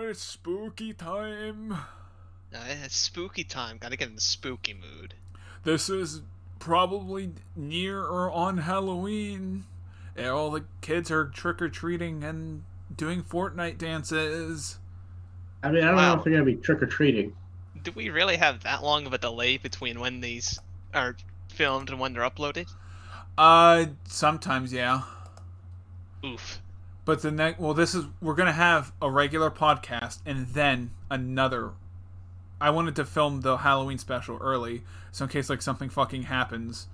it's spooky time. It's spooky time. Gotta get in the spooky mood. This is probably near or on Halloween. And all the kids are trick or treating and doing Fortnite dances. I mean, I don't know if Wow. they're gonna be trick or treating. Do we really have that long of a delay between when these are filmed and when they're uploaded? Sometimes, yeah. Oof. But we're gonna have a regular podcast and then another. I wanted to film the Halloween special early, so in case like something fucking happens.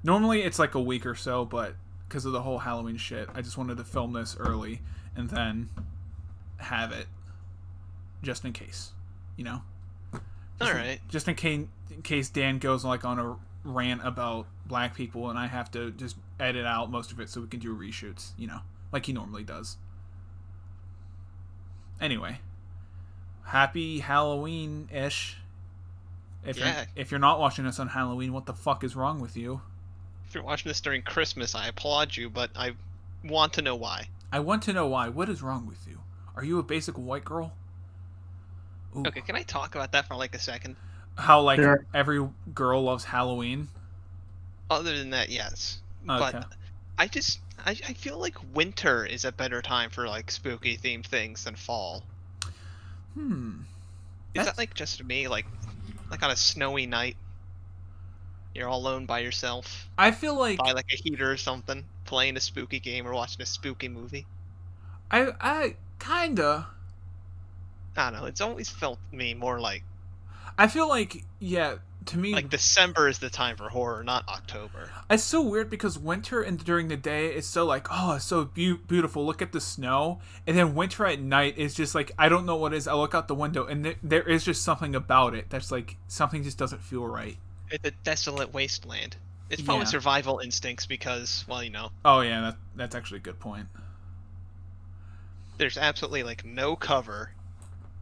Normally it's like a week or so, but because of the whole Halloween shit, I just wanted to film this early and then have it just in case, you know. Alright. Just in case Dan goes like on a rant about black people and I have to just edit out most of it so we can do reshoots, you know, like he normally does. Anyway, happy Halloween-ish. If you're not watching this on Halloween, what the fuck is wrong with you? If you're watching this during Christmas, I applaud you, but I want to know why. I want to know why. What is wrong with you? Are you a basic white girl? Ooh. Okay, can I talk about that for like a second? How like Sure. every girl loves Halloween? Other than that, yes. Okay. But I feel like winter is a better time for like spooky themed things than fall. Is that like just me? Like on a snowy night, you're all alone by yourself, I feel like by like a heater or something, playing a spooky game or watching a spooky movie. I kinda. I don't know. It's always felt to me more like I feel like, yeah, to me, like December is the time for horror, not October. it's so weird because winter and during the day it's so like, oh, it's so beautiful. Look at the snow, and then winter at night is just like, I don't know what it is. I look out the window and there is just something about it that's like something just doesn't feel right. It's a desolate wasteland. It's probably Yeah. survival instincts because, well, you know, Oh yeah, that's actually a good point. there's absolutely like no cover.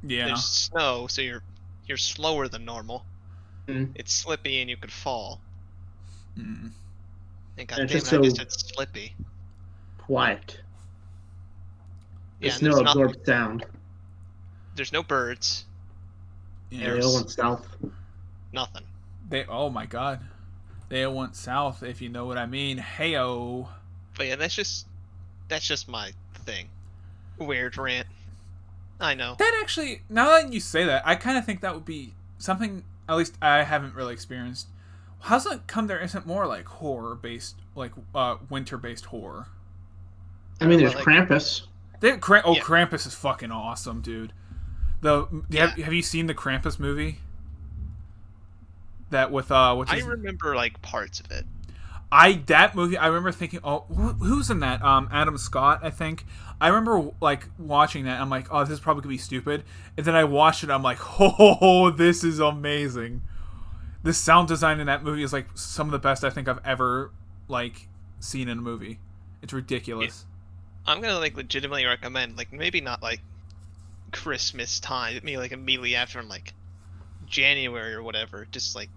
Yeah, There's snow, so you're slower than normal. Mm. It's slippy and you could fall. mm. And god And damn it's it, just I guess so- it's slippy. Quiet. Yeah, There's and no absorbed sound. there's no birds, Yeah. They all went south. nothing. Oh my god, they went south if you know what I mean. Heyo. But yeah, that's just my thing. Weird rant. I know. That actually, now that you say that, I kind of think that would be something. At least I haven't really experienced. How's it come there isn't more like horror based, like winter based horror? I mean, there's Like- Krampus. Yeah. Krampus is fucking awesome, dude. Yeah. Have you seen the Krampus movie? That with I remember like parts of it. that movie I remember thinking, oh, who's in that? Adam Scott, I think. I remember like watching that. I'm like, oh, this is probably gonna be stupid. And then I watched it. I'm like, oh, this is amazing. The sound design in that movie is like some of the best I think I've ever like seen in a movie. It's ridiculous. I'm gonna like legitimately recommend, like maybe not like Christmas time, maybe like immediately after like January or whatever. Just like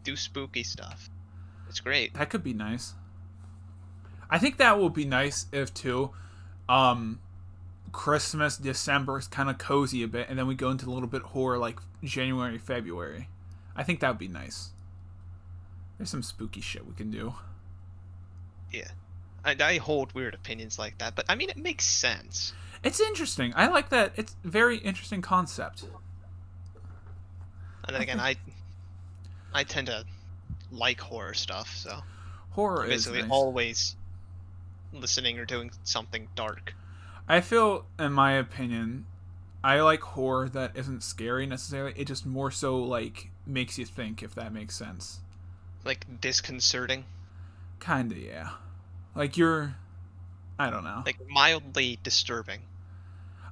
do spooky stuff. It's great. That could be nice. I think that would be nice if too. Christmas, December is kind of cozy a bit, and then we go into a little bit horror like January, February. I think that would be nice. There's some spooky shit we can do. Yeah. I hold weird opinions like that, but I mean it makes sense. It's interesting. I like that. It's a very interesting concept. And then again, I tend to like horror stuff, so Horror I'm is basically nice. always listening or doing something dark. I feel, in my opinion, I like horror that isn't scary necessarily. It just more so like makes you think, if that makes sense. Like disconcerting, Kinda, yeah. Like I don't know. like mildly disturbing.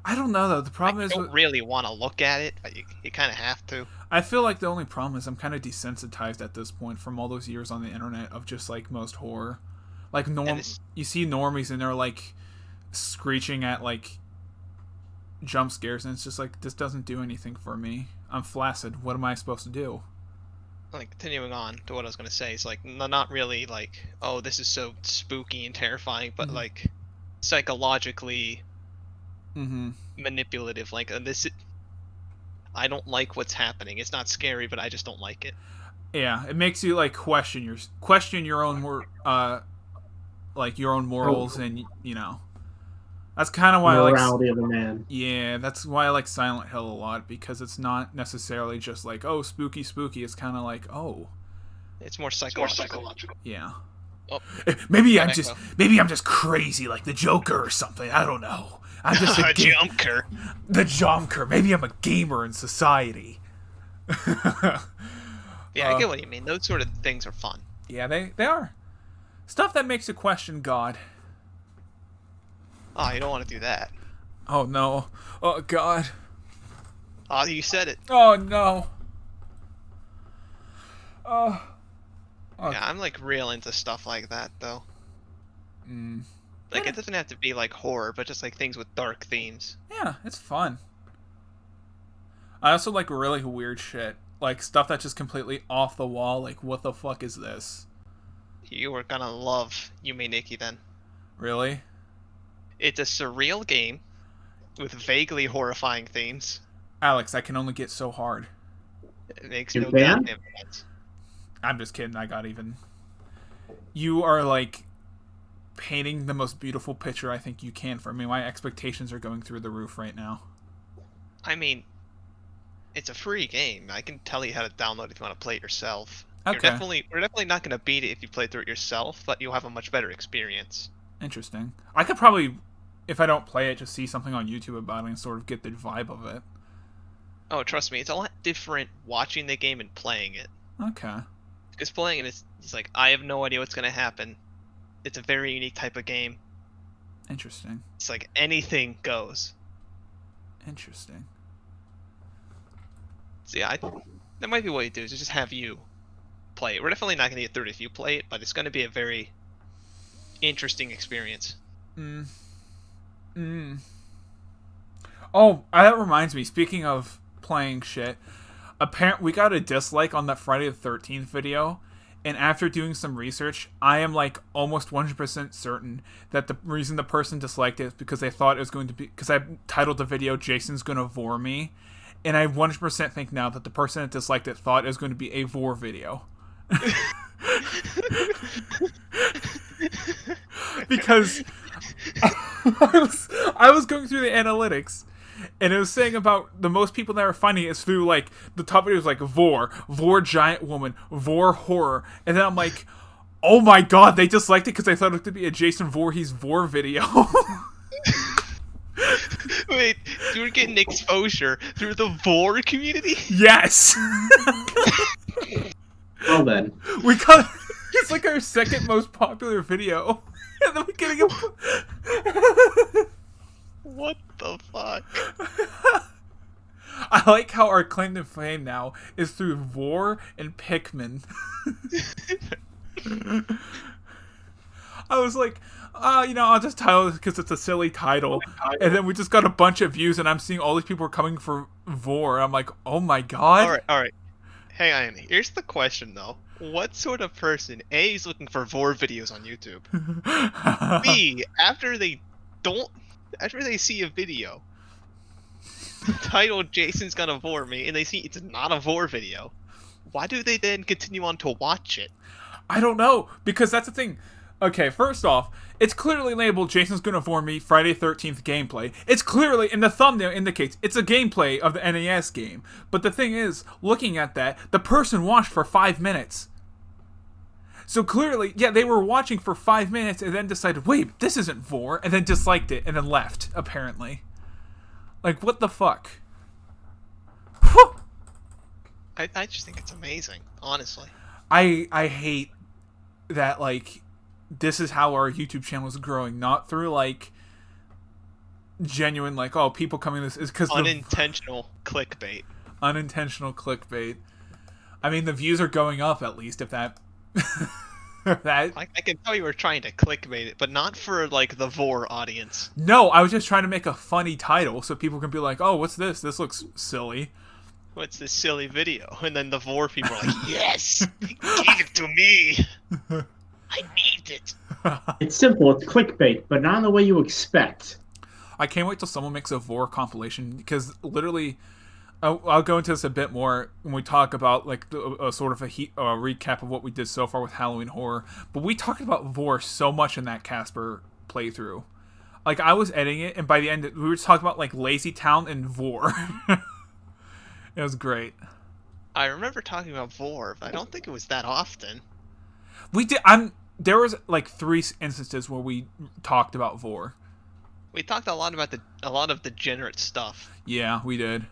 I don't know though. The problem I is, don't really want to look at it, but you kind of have to. I feel like the only problem is I'm kind of desensitized at this point from all those years on the internet of just like most horror. Like you see normies and they're like screeching at like jump scares, and it's just like, this doesn't do anything for me. I'm flaccid. What am I supposed to do? Like continuing on to what I was gonna say, it's like not really like, oh, this is so spooky and terrifying, but Mhm. like psychologically manipulative. Like I don't like what's happening. It's not scary, but I just don't like it. Yeah, it makes you like question your own like your own morals, and that's kind of why Morality of a man. Yeah, that's why I like Silent Hill a lot, because it's not necessarily just like, oh, spooky. It's kind of like, oh, it's more psychological. Yeah. Oh, maybe I'm just crazy like the Joker or something. I don't know. I'm just a Jumker. The Jomker. Maybe I'm a gamer in society. Yeah, I get what you mean. Those sort of things are fun. Yeah, they are. Stuff that makes you question God. Oh, you don't want to do that. Oh, no. Oh, God. Oh, you said it. Oh, no. Oh. Yeah, I'm like real into stuff like that, though. Like, it doesn't have to be like horror, but just like things with dark themes. Yeah, it's fun. I also like really weird shit. Like stuff that's just completely off the wall. Like, what the fuck is this? You are gonna love Yume Nikki then. Really? It's a surreal game with vaguely horrifying themes. Alex, I can only get so hard. It makes no goddamn sense. I'm just kidding. I got even. You are like painting the most beautiful picture I think you can for me. My expectations are going through the roof right now. I mean, it's a free game. I can tell you how to download if you want to play it yourself. Okay. We're definitely not going to beat it if you play through it yourself, but you'll have a much better experience. Interesting. I could probably, if I don't play it, just see something on YouTube about it and sort of get the vibe of it. Oh, trust me, it's a lot different watching the game and playing it. Okay. Because playing it, it's like, I have no idea what's going to happen. It's a very unique type of game. Interesting. It's like anything goes. Interesting. So yeah, that might be what you do, is just have you play it. We're definitely not going to get through it if you play it, but it's going to be a very interesting experience. Oh, that reminds me, speaking of playing shit, we got a dislike on that Friday the 13th video, and after doing some research, I am like almost 100% certain that the reason the person disliked it is because they thought it was going to be, because I titled the video "Jason's Gonna Vor Me," and I 100% think now that the person that disliked it thought it was going to be a vor video. Because I was going through the analytics, and it was saying about the most people that are finding it is through like the top videos like vor giant woman, vor horror, and then I'm like, oh my god, they disliked it because they thought it could be a Jason Voorhees vor video. Wait, you were getting exposure through the vor community? Yes. Well then, We got it's like our second most popular video. And then we're getting What the fuck? I like how our claim to fame now is through Vor and Pikmin. I was like, I'll just title it because it's a silly title. And then we just got a bunch of views, and I'm seeing all these people are coming for Vor. I'm like, oh my god. Alright. Hang on. Here's the question, though. What sort of person, A, is looking for vor videos on YouTube? B, after they see a video titled "Jason's Gonna Vor Me" and they see it's not a vor video, why do they then continue on to watch it? I don't know, because that's the thing. Okay, first off, it's clearly labeled "Jason's Gonna Vor Me" Friday 13th gameplay. It's clearly, in the thumbnail indicates, it's a gameplay of the NES game. But the thing is, looking at that, the person watched for 5 minutes. So clearly, yeah, they were watching for 5 minutes and then decided, wait, this isn't vor, and then disliked it and then left, apparently. Like, what the fuck? Whew! I just think it's amazing, honestly. I hate that, like, this is how our YouTube channel is growing, not through, like, genuine, like, oh, people coming this is because unintentional clickbait. Unintentional clickbait. I mean, the views are going up, at least, if that... I can tell you were trying to clickbait it, but not for, like, the vor audience. No, I was just trying to make a funny title so people can be like, oh, what's this? This looks silly. What's this silly video? And then the vor people are like, yes! Give it to me! I need it! it's simple. It's clickbait, but not in the way you expect. I can't wait till someone makes a Vor compilation, because literally, I'll go into this a bit more when we talk about like a sort of a recap of what we did so far with Halloween Horror. But we talked about Vor so much in that Casper playthrough. Like, I was editing it, and by the end, we were just talking about like Lazy Town and Vor. It was great. I remember talking about Vor, but I don't think it was that often. We did. There was like 3 instances where we talked about Vor. We talked a lot about a lot of degenerate stuff. Yeah, we did.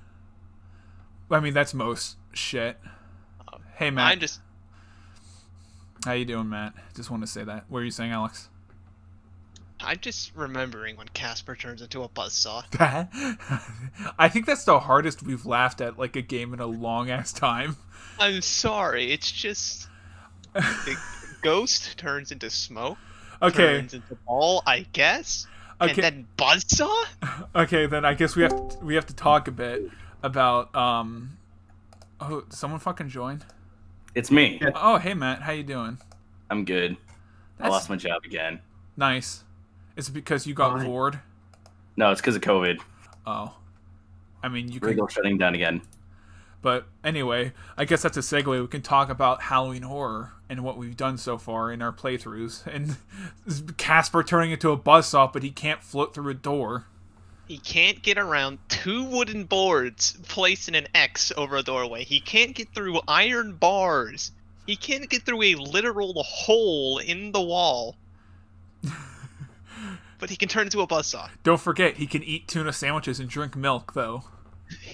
I mean, that's most shit. Hey, Matt. I'm just. How you doing, Matt? Just want to say that. What are you saying, Alex? I'm just remembering when Casper turns into a buzzsaw. I think that's the hardest we've laughed at like a game in a long ass time. I'm sorry. It's just the ghost turns into smoke. Okay. Turns into ball, I guess. Okay. And then buzzsaw. Okay, then I guess we have to talk a bit about Oh, did someone fucking join? It's me. Oh, hey Matt, how you doing? I'm good. I lost my job again. Nice. Is it because you got bored? No, it's because of COVID. Oh. I mean, you could... Regal shutting down again. But anyway, I guess that's a segue. We can talk about Halloween Horror and what we've done so far in our playthroughs. And Casper turning into a buzzsaw, but he can't float through a door. He can't get around 2 wooden boards placed in an X over a doorway. He can't get through iron bars. He can't get through a literal hole in the wall. But he can turn into a buzzsaw. Don't forget, he can eat tuna sandwiches and drink milk, though.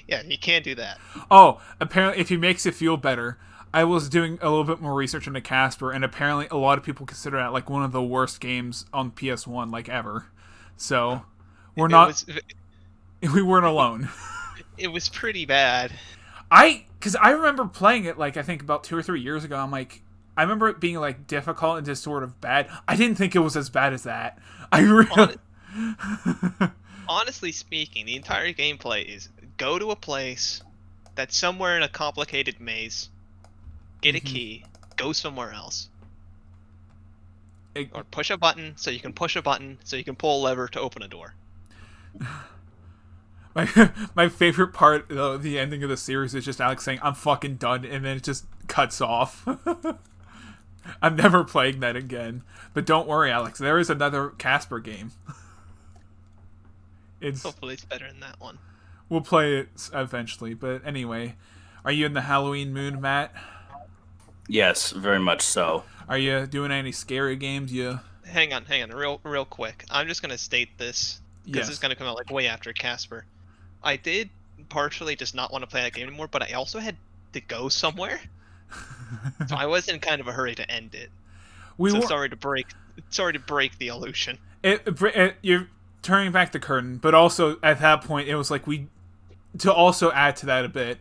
Yeah, he can't do that. Oh, apparently, if he makes it feel better, I was doing a little bit more research into Casper, and apparently a lot of people consider that like one of the worst games on PS1, like ever. So, we weren't alone. It was pretty bad. Because I remember playing it, like, I think about 2 or 3 years ago. I'm like, I remember it being, like, difficult and just sort of bad. I didn't think it was as bad as that. I really... Honestly speaking, the entire gameplay is go to a place that's somewhere in a complicated maze, get a key, go somewhere else. Or push a button so you can push a button so you can pull a lever to open a door. My favorite part, though, the ending of the series is just Alex saying, "I'm fucking done," and then it just cuts off. I'm never playing that again. But don't worry, Alex, there is another Casper game. Hopefully it's better than that one. We'll play it eventually, but anyway. Are you in the Halloween mood, Matt? Yes, very much so. Are you doing any scary games? Hang on, real quick. I'm just gonna state this, because it's gonna come out like way after Casper. I did partially just not want to play that game anymore, but I also had to go somewhere, so I was in kind of a hurry to end it. Sorry to break the illusion. You're turning back the curtain, but also at that point it was like to also add to that a bit.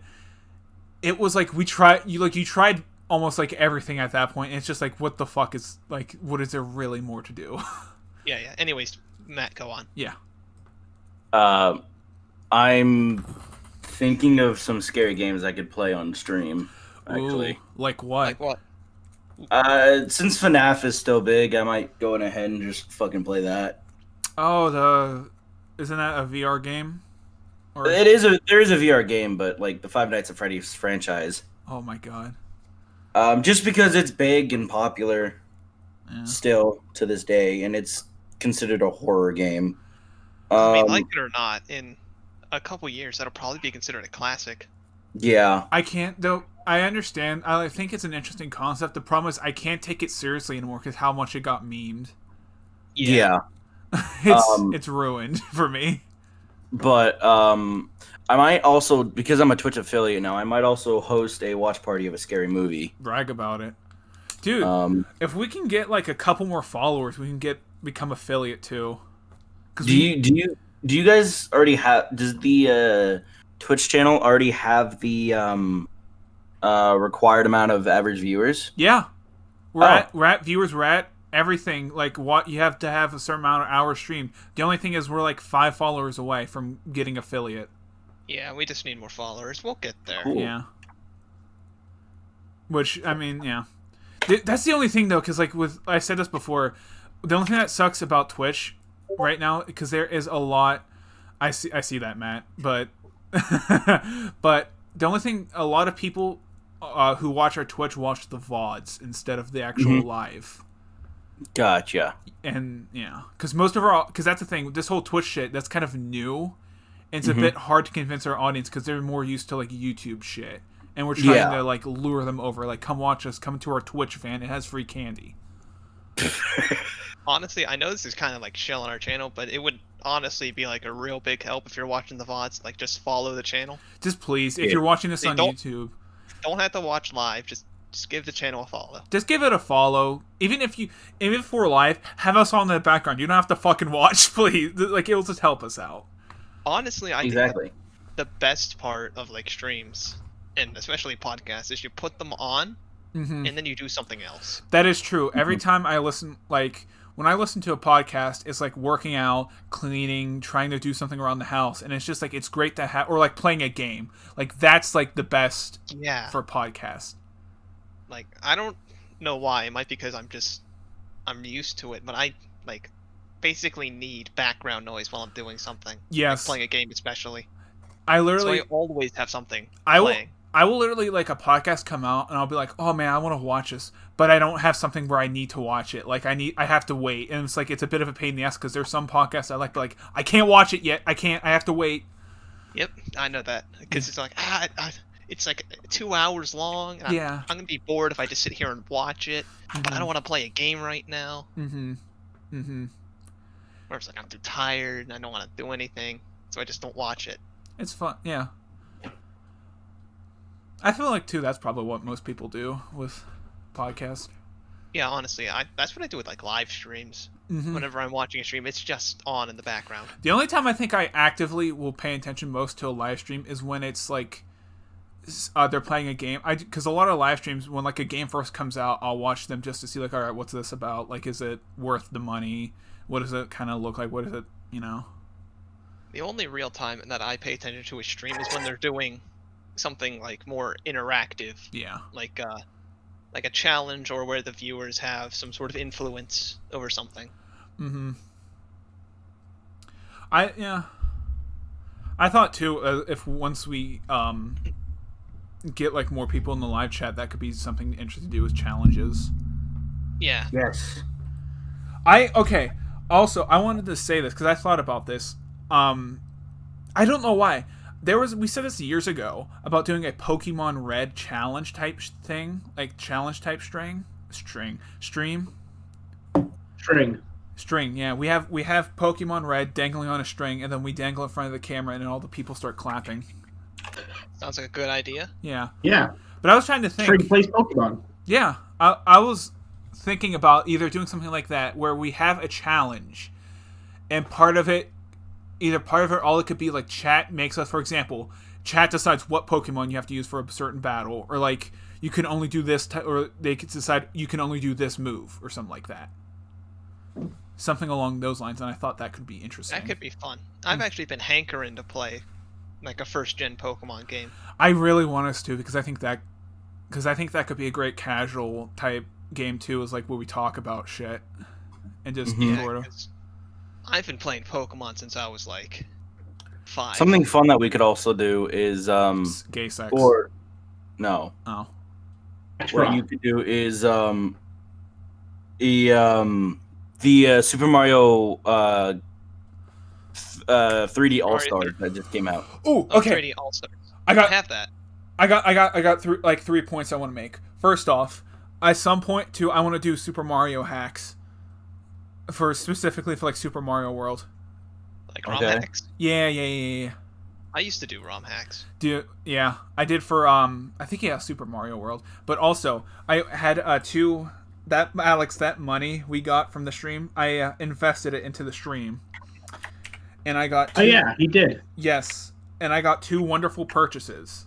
It was like you tried almost like everything at that point, and it's just like, what the fuck is, like, what is there really more to do? Yeah. Anyways, Matt, go on. Yeah. I'm thinking of some scary games I could play on stream, actually. Ooh, like what? Like what? Since FNAF is still big, I might go ahead and just fucking play that. Oh, isn't that a VR game? Or... There is a VR game, but like the Five Nights at Freddy's franchise. Oh my god. Just because it's big and popular still to this day, and it's considered a horror game. I mean, like it or not, in a couple years, that'll probably be considered a classic. Yeah. I can't, though. I understand. I think it's an interesting concept. The problem is I can't take it seriously anymore because how much it got memed. Yeah. It's ruined for me. But I might also, because I'm a Twitch affiliate now, I might also host a watch party of a scary movie. Brag about it. Dude, if we can get like a couple more followers, we can become affiliate too. Do you guys already have, does the Twitch channel already have the required amount of average viewers? Yeah. We're at viewers, we're at everything. Like, what you have to have a certain amount of hours streamed. The only thing is we're like 5 followers away from getting affiliate. Yeah, we just need more followers. We'll get there. Cool. Yeah. Which, I mean, yeah. That's the only thing, though, because, like, I said this before, the only thing that sucks about Twitch right now, because there is a lot I see that, Matt. But but the only thing, a lot of people who watch our Twitch watch the VODs instead of the actual live. Gotcha. And yeah, because that's the thing. This whole Twitch shit, that's kind of new. And it's a Mm-hmm. bit hard to convince our audience because they're more used to like YouTube shit, and we're trying to like lure them over. Like, come watch us. Come to our Twitch, fan. It has free candy. Honestly, I know this is kind of like chill on our channel, but it would honestly be like a real big help if you're watching the VODs. Like, just follow the channel. Just please, if you're watching this on don't- YouTube, Don't have to watch live. Just give the channel a follow. just give it a follow. Even if we're live, have us on in the background. You don't have to fucking watch, please. Like, it'll just help us out. Honestly, I Exactly. think the best part of like streams and especially podcasts is you put them on Mm-hmm. and then you do something else. That is true. Every time I listen, like, when I listen to a podcast, it's like working out, cleaning, trying to do something around the house, and it's just like, it's great to have, or like playing a game. Like, that's like the best Yeah. for podcast. Like, I don't know why. It might be because I'm used to it, but I like basically need background noise while I'm doing something. Yes. Like playing a game especially. I So literally, I always have something I will playing. literally, like, a podcast come out, and I'll be like, oh man, I want to watch this, but I don't have something where I need to watch it. Like, I have to wait, and it's like, it's a bit of a pain in the ass, because there's some podcasts I like, but like, I can't watch it yet. I have to wait. Yep, I know that. Because it's like, it's like 2 hours long. And Yeah. I'm going to be bored if I just sit here and watch it. But I don't want to play a game right now. Mm-hmm. Mm-hmm. Or it's like, I'm too tired and I don't want to do anything. So I just don't watch it. It's fun, yeah. I feel like, too, that's probably what most people do with podcasts. Yeah, honestly, that's what I do with like live streams. Mm-hmm. Whenever I'm watching a stream, it's just on in the background. The only time I think I actively will pay attention most to a live stream is when it's like they're playing a game. Because a lot of live streams, when like a game first comes out, I'll watch them just to see like, all right, what's this about? Like, is it worth the money? What does it kind of look like? What is it, you know? The only real time that I pay attention to a stream is when they're doing something like more interactive, Yeah. like a challenge or where the viewers have some sort of influence over something. Mm-hmm. I thought too, if once we get like more people in the live chat, that could be something interesting to do with challenges. Yeah. Yes. Okay. Also, I wanted to say this because I thought about this. I don't know why. We said this years ago about doing a Pokemon Red challenge type thing, like challenge type stream. Yeah, we have Pokemon Red dangling on a string, and then we dangle in front of the camera, and then all the people start clapping. Sounds like a good idea. Yeah, Yeah. but I was trying to think. String plays Pokemon. Yeah, I was thinking about either doing something like that where we have a challenge, and part of it, all it could be like chat makes us, for example, chat decides what Pokemon you have to use for a certain battle, or like you can only do this, or they could decide you can only do this move, or something like that. Something along those lines, and I thought that could be interesting. That could be fun. I've actually been hankering to play like a first gen Pokemon game. I really want us to because I think that could be a great casual type game too. Is like where we talk about shit and just sort of. 'Cause I've been playing Pokemon since I was like 5. Something fun that we could also do is Gay sex. or no. Oh. What you could do is the Super Mario 3D All Stars that just came out. Ooh, Oh, okay. 3D All Stars. I got have that. I got 3 points I want to make. First off, at some point too, I want to do Super Mario hacks. Specifically for like Super Mario World. Like ROM Okay. hacks. Yeah. I used to do ROM hacks. Yeah, I did for I think Super Mario World. But also, I had that money we got from the stream, I invested it into the stream. And I got Oh yeah, he did. Yes, and I got 2 wonderful purchases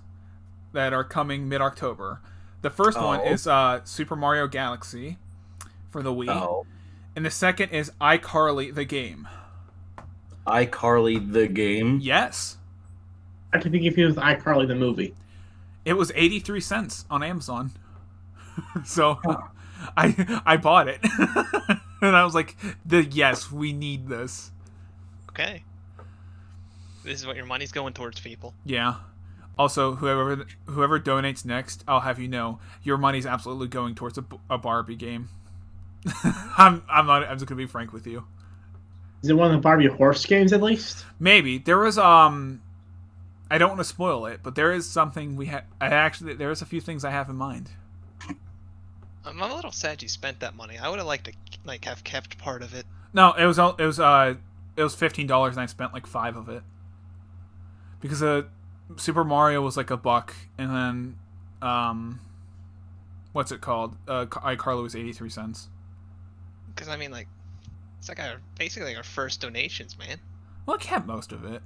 that are coming mid-October. The first one is Super Mario Galaxy for the Wii. Oh. And the second is iCarly the game. iCarly the game. Yes. I could be confused with iCarly the movie. It was 83 cents on Amazon. So I bought it. And I was like, yes, we need this. Okay. This is what your money's going towards, people. Yeah. Also, whoever donates next, I'll have you know, your money's absolutely going towards a Barbie game. I'm just gonna be frank with you. Is it one of the Barbie horse games at least? Maybe there was I don't want to spoil it, but there is something there is a few things I have in mind. I'm a little sad you spent that money. I would have liked to have kept part of it. No, it was $15 and I spent like $5 of it because Super Mario was like $1, and then what's it called? iCarly was 83 cents. Because I mean, like, it's like basically our first donations, man. Well, I kept most of it.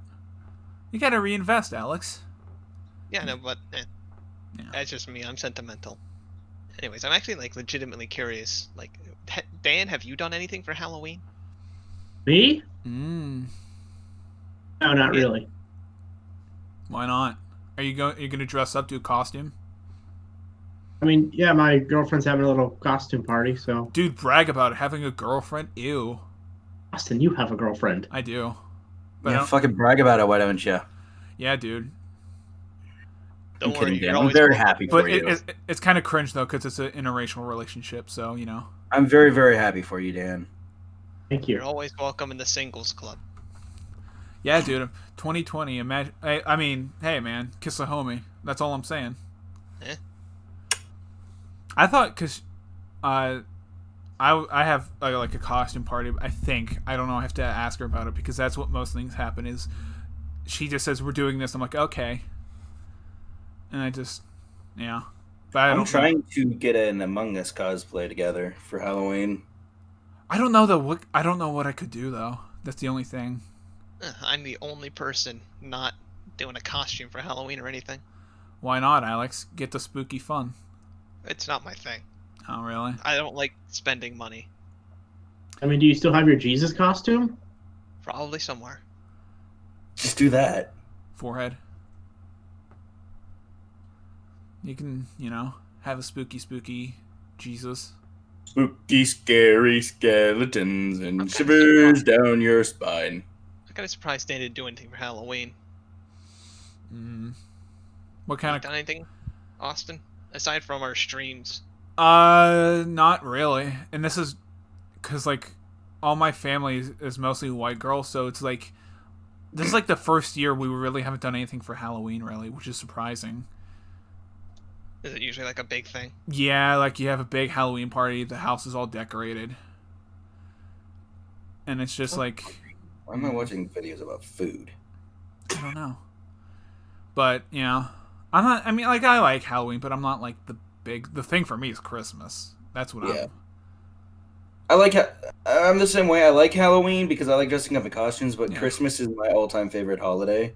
You gotta reinvest, Alex. Yeah, no, but Yeah. that's just me. I'm sentimental. Anyways, I'm actually like legitimately curious. Like, Dan, have you done anything for Halloween? Me? No, not really. why not? Are you gonna dress up, do a costume? I mean, yeah, my girlfriend's having a little costume party, so. Dude, brag about it. Having a girlfriend? Ew. Austin, you have a girlfriend. I do. But Yeah, fucking brag about it, why don't you? yeah, dude. Don't I'm worry, kidding, you're Dan. I'm always very welcome. happy for But you. it's kind of cringe though, because it's an interracial relationship. So you know. I'm very, very happy for you, Dan. Thank You're you. always welcome in the singles club. Yeah, dude. 2020. Imagine. I mean, hey, man, kiss a homie. That's all I'm saying. Eh? I thought because, I have like a costume party. I think I don't know. I have to ask her about it because that's what most things happen. Is she just says we're doing this. I'm like okay, and I just yeah. But I'm trying to get an Among Us cosplay together for Halloween. I don't know though. I don't know what I could do though. That's the only thing. I'm the only person not doing a costume for Halloween or anything. Why not, Alex? Get the spooky fun. It's not my thing. Oh, really? I don't like spending money. I mean, do you still have your Jesus costume? Probably somewhere. Just do that. Forehead. You can, have a spooky Jesus. Spooky, scary skeletons and shivers down your spine. I'm kind of surprised they didn't do anything for Halloween. What kind Done anything, Austin? Aside from our streams. Not really. And this is because, like, all my family is mostly white girls, so it's like, this is like the first year we really haven't done anything for Halloween, really, which is surprising. Is it usually like a big thing? Yeah, like you have a big Halloween party, the house is all decorated. And it's just like... Why am I watching videos about food? I don't know. But, I'm not... I mean, like, I like Halloween, but I'm not, like, the thing for me is Christmas. That's what Yeah. I'm the same way. I like Halloween because I like dressing up in costumes, but Christmas is my all-time favorite holiday.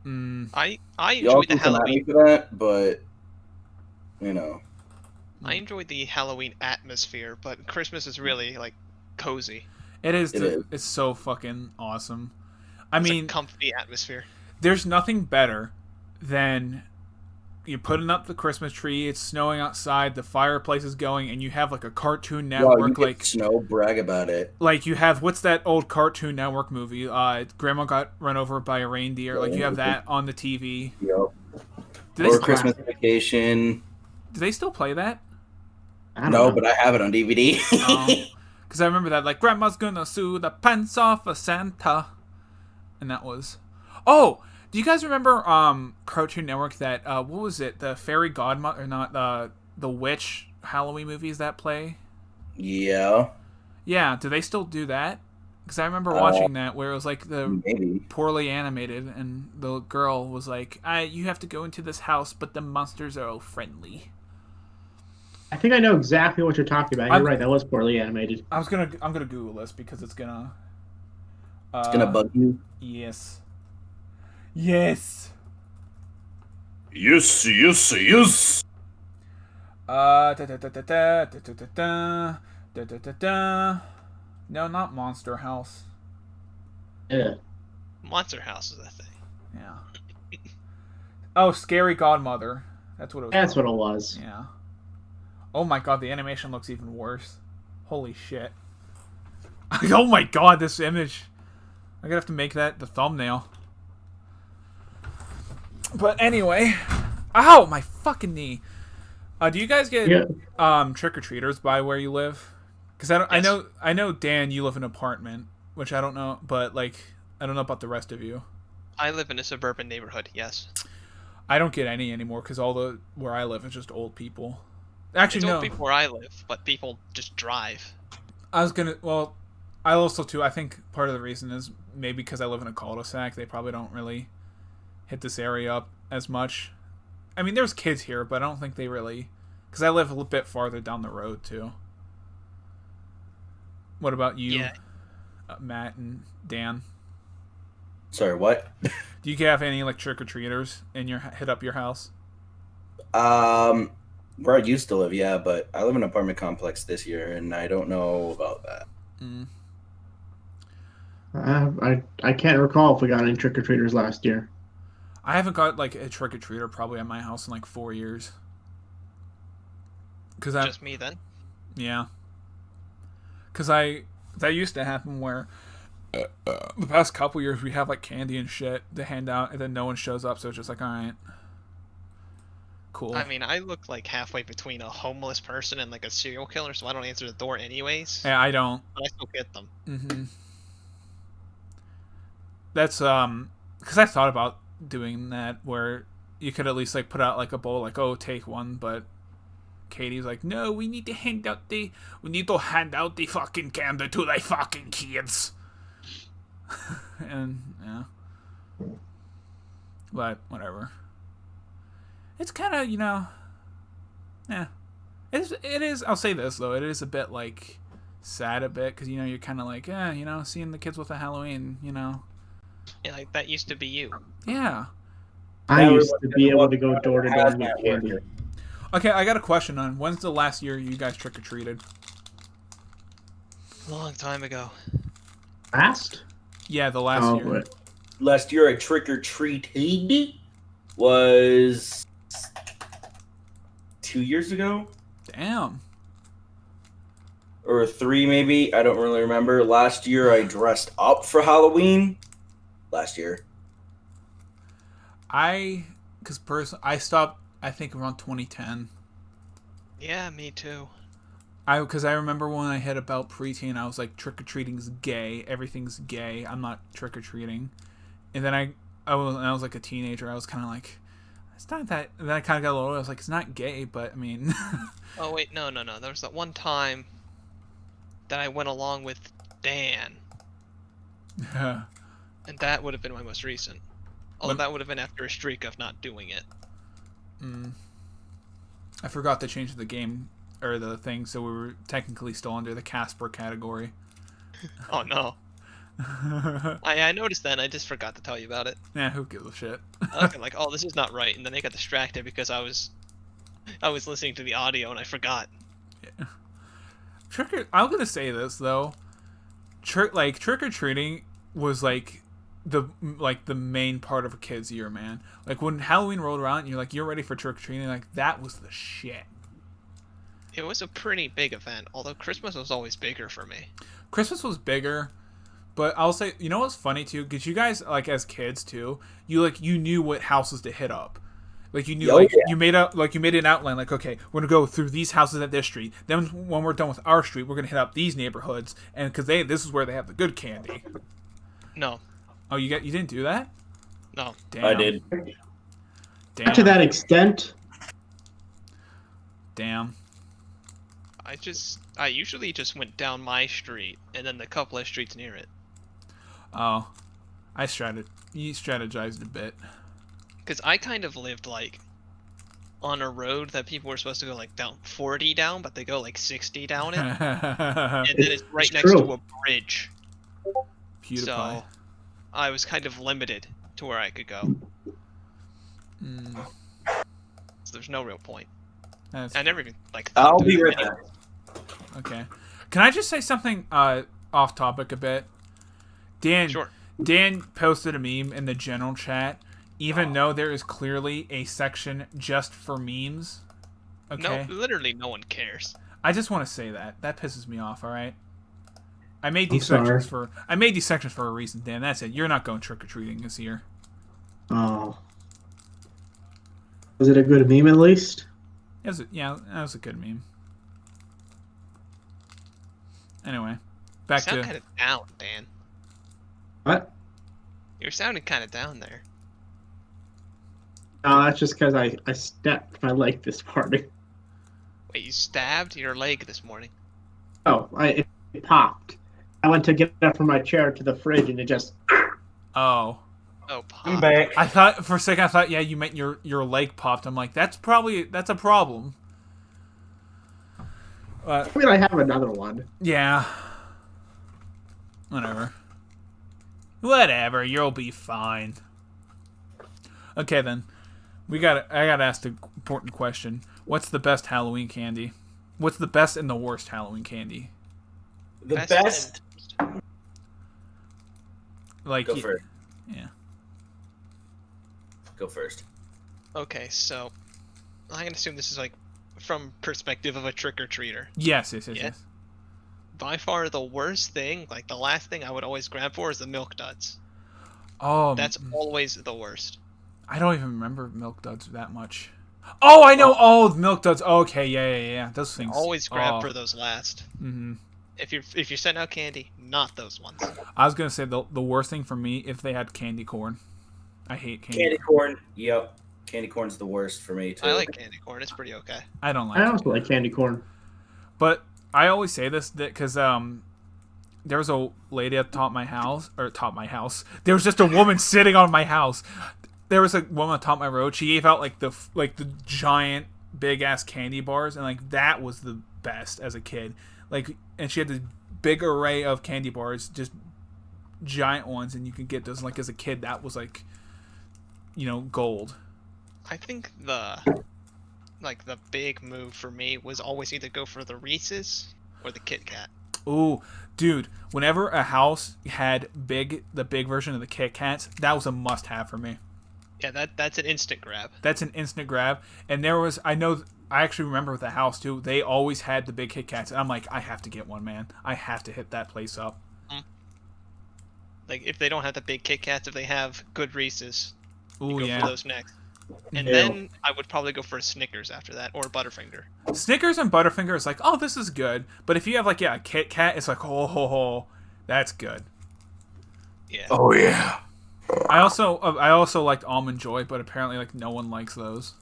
I Y'all enjoy the can come at me Halloween. for that, but, I enjoy the Halloween atmosphere, but Christmas is really like cozy. It is. It is. It's so fucking awesome. I It's mean, like comfy atmosphere. there's nothing better than you putting up the Christmas tree, it's snowing outside, the fireplace is going, and you have like a Cartoon Wow, Network, you get like snow, brag about it. like you have what's that old Cartoon Network movie? Grandma got run over by a reindeer. Like you have that on the TV. Yep. Do they Or still, Christmas Vacation. do they still play that? I don't No, know. but I have it on DVD. Because I remember that, like, Grandma's gonna sue the pants off of Santa. And that was... Oh! Do you guys remember Cartoon Network that, what was it? The Fairy Godmother, or not, the Witch Halloween movies that play? Yeah, Yeah, do they still do that? Because I remember watching that where it was, like, the maybe. poorly animated, and the girl was like, you have to go into this house, but the monsters are all friendly. I think I know exactly what you're talking about. You're right. That was poorly animated. I'm gonna Google this because it's gonna... It's gonna bug you. Yes. Yes. Yes, yes, yes. Da da da da da da da da da da da da da. No, not Monster House. Yeah. Monster House is a thing. Yeah. Oh, Scary Godmother. That's what it was. That's called. what it was. Yeah. Oh my god, the animation looks even worse. Holy shit. Oh my god, this image. I'm gonna have to make that the thumbnail. But anyway, ow, my fucking knee. Do you guys get trick or treaters by where you live? Because Yes. I know Dan, you live in an apartment, which I don't know, but like I don't know about the rest of you. I live in a suburban neighborhood. Yes. I don't get any anymore because all the where I live is just old people. Actually, It's no. old people where I live, but people just drive. I was gonna. Well, I also too. I think part of the reason is maybe because I live in a cul-de-sac. They probably don't really hit this area up as much. I mean, there's kids here, but I don't think they really. Because I live a little bit farther down the road too. What about you, Yeah. Matt and Dan? Sorry, what? Do you have any like trick or treaters in your hit up your house? Where I used to live, yeah, but I live in an apartment complex this year, and I don't know about that. Mm. I can't recall if we got any trick or treaters last year. I haven't got like a trick or treater probably at my house in like 4 years. Because Just me then. yeah. Because that used to happen where the past couple years we have like candy and shit to hand out, and then no one shows up, so it's just like, all right, cool. I mean, I look like halfway between a homeless person and like a serial killer, so I don't answer the door anyways. Yeah, I don't. But I still get them. Mm-hmm. That's because I thought about doing that where you could at least like put out like a bowl, like, oh, take one, but Katie's like, no, we need to hand out the fucking candy to the fucking kids. And yeah, but whatever. It's kind of, yeah. It is. I'll say this though, it is a bit like sad a bit because you're kind of like, seeing the kids with the Halloween, Yeah, like that used to be you. Yeah. I That used was to be able to go door to door and get hazmat candy. worker. Okay, I got a question on when's the last year you guys trick or treated? Long time ago. Last? Yeah, the last year. But Last year I trick or treated was 2 years ago Damn. or 3 maybe. I don't really remember. Last year I dressed up for Halloween. Last year. I stopped, I think, around 2010. Yeah, me too. Because I remember when I hit about preteen, I was like, trick or treating's gay. Everything's gay. I'm not trick or treating. And then when I was like a teenager, I was kind of like, it's not that. And then I kind of got a little older. I was like, it's not gay, but I mean. Oh wait, no. There was that one time that I went along with Dan, and that would have been my most recent. Although that would have been after a streak of not doing it. I forgot to change the game or the thing, so we were technically still under the Casper category. Oh no. I noticed that and I just forgot to tell you about it. Yeah, who gives a shit? I was like, oh, this is not right, and then I got distracted because I was listening to the audio and I forgot. Yeah. I'm gonna say this though. Trick or treating was like the main part of a kid's year, man. Like when Halloween rolled around and you're ready for trick or treating, like that was the shit. It was a pretty big event, although Christmas was always bigger for me. Christmas was bigger, but I'll say, what's funny too, because you guys, like as kids too, you knew what houses to hit up. Like you knew, you made an outline. Like, okay, we're gonna go through these houses at this street. Then when we're done with our street, we're gonna hit up these neighborhoods, and because this is where they have the good candy. No. Oh, you didn't do that? No. Damn. I did. Damn. not to that extent. Damn. I usually just went down my street and then the couple of streets near it. Oh, you strategized a bit. Because I kind of lived like on a road that people were supposed to go like down 40 down, but they go like 60 down it, and then it's right It's next true. to a bridge. PewDiePie. So I was kind of limited to where I could go. So there's no real point. That's I never even like. I'll thought to be do right it back. okay. Can I just say something off topic a bit? Dan, Sure. Dan posted a meme in the general chat, even though there is clearly a section just for memes. Okay. No, literally no one cares. I just want to say that pisses me off. All right. I made I'm these sorry. sections for a reason, Dan. That's it. You're not going trick or treating this year. Oh. Was it a good meme at least? Yeah, that was a good meme. Anyway, back You sound to kind of down, Dan. What? You're sounding kind of down there. No, that's just because I stepped my leg this morning. Wait, you stabbed your leg this morning? Oh, it popped. I went to get up from my chair to the fridge and it just. oh. Oh, I'm pop. back. I thought for a second, yeah, you meant your leg popped. I'm like, that's a problem. I mean, I have another one. Yeah. Whatever, you'll be fine. Okay then. I gotta ask the important question. What's the best Halloween candy? What's the best and the worst Halloween candy? The best. Like Go first. Yeah. Go first. Okay, so I'm gonna assume this is like from perspective of a trick-or-treater. Yes. Yeah. By far the worst thing, like the last thing I would always grab for is the Milk Duds. Oh, That's always the worst. I don't even remember Milk Duds that much. Oh, I know. Oh, Milk Duds. Okay, yeah. Those things. Always grab for those last. Mm-hmm. If you're setting out candy, not those ones. I was gonna say the worst thing for me if they had candy corn. I hate Candy corn. Yep. Candy corn's the worst for me too. I like candy corn. It's pretty okay. I don't like I it. also like candy corn. But I always say this because there was a lady at top my house. There was just a woman sitting on my house. There was a woman on top of my road. She gave out like the giant big ass candy bars, and like that was the best as a kid. Like, and she had the big array of candy bars, just giant ones, and you could get those. Like as a kid, that was like, gold. I think the big move for me was always either go for the Reese's or the Kit Kat. Ooh, dude! Whenever a house had the big version of the Kit Kats, that was a must-have for me. Yeah, that's an instant grab. That's an instant grab. And I actually remember with the house too. They always had the big Kit Kats, and I'm like, I have to get one, man. I have to hit that place up. Like if they don't have the big Kit Kats, if they have good Reese's, Ooh, go yeah. for those next. And Ew. then I would probably go for a Snickers after that, or a Butterfinger. Snickers and Butterfinger is like, oh, this is good. But if you have like a Kit Kat, it's like, oh, that's good. Yeah. Oh yeah. I also liked Almond Joy, but apparently like no one likes those.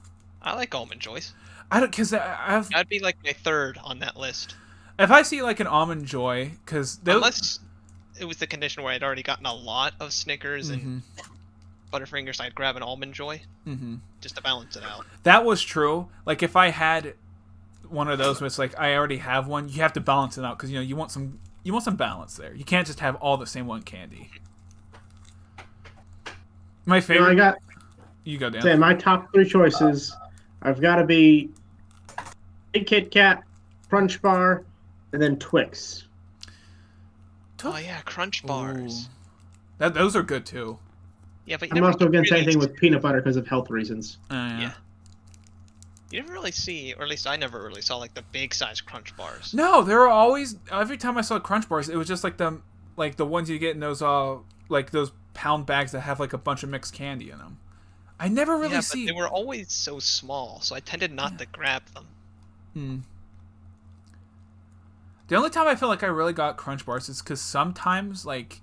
I like Almond Joys. I don't because I've That'd be like my third on that list. if I see like an Almond Joy because Unless it was the condition where I'd already gotten a lot of Snickers and Butterfingers, I'd grab an Almond Joy just to balance it out. That was true. Like if I had one of those, where it's like I already have one, you have to balance it out because you want some balance there. You can't just have all the same one candy. My favorite. You go, Dan. Say my top 3 choices. I've got to be Big Kit Kat, Crunch Bar, and then Twix. Oh yeah, Crunch Bars. Ooh. Those are good too. Yeah, but I'm also against anything with peanut butter because of health reasons. Yeah. You never really see, or at least I never really saw, like the big size Crunch Bars. No, there were always every time I saw Crunch Bars, it was just like the ones you get in those like those pound bags that have like a bunch of mixed candy in them. I never really see. But they were always so small, so I tended not to grab them. The only time I feel like I really got Crunch Bars is because sometimes like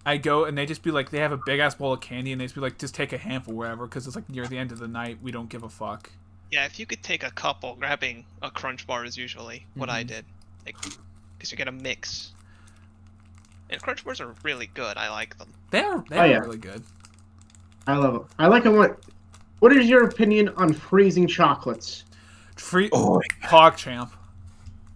I go and they just be like they have a big ass bowl of candy and they just be like just take a handful wherever because it's like near the end of the night we don't give a fuck. Yeah, if you could take a couple, grabbing a Crunch Bar is usually what I did, like because you get a mix. And Crunch Bars are really good. I like them. They're yeah. really good. I love them. I like them. What is your opinion on freezing chocolates? Pog champ.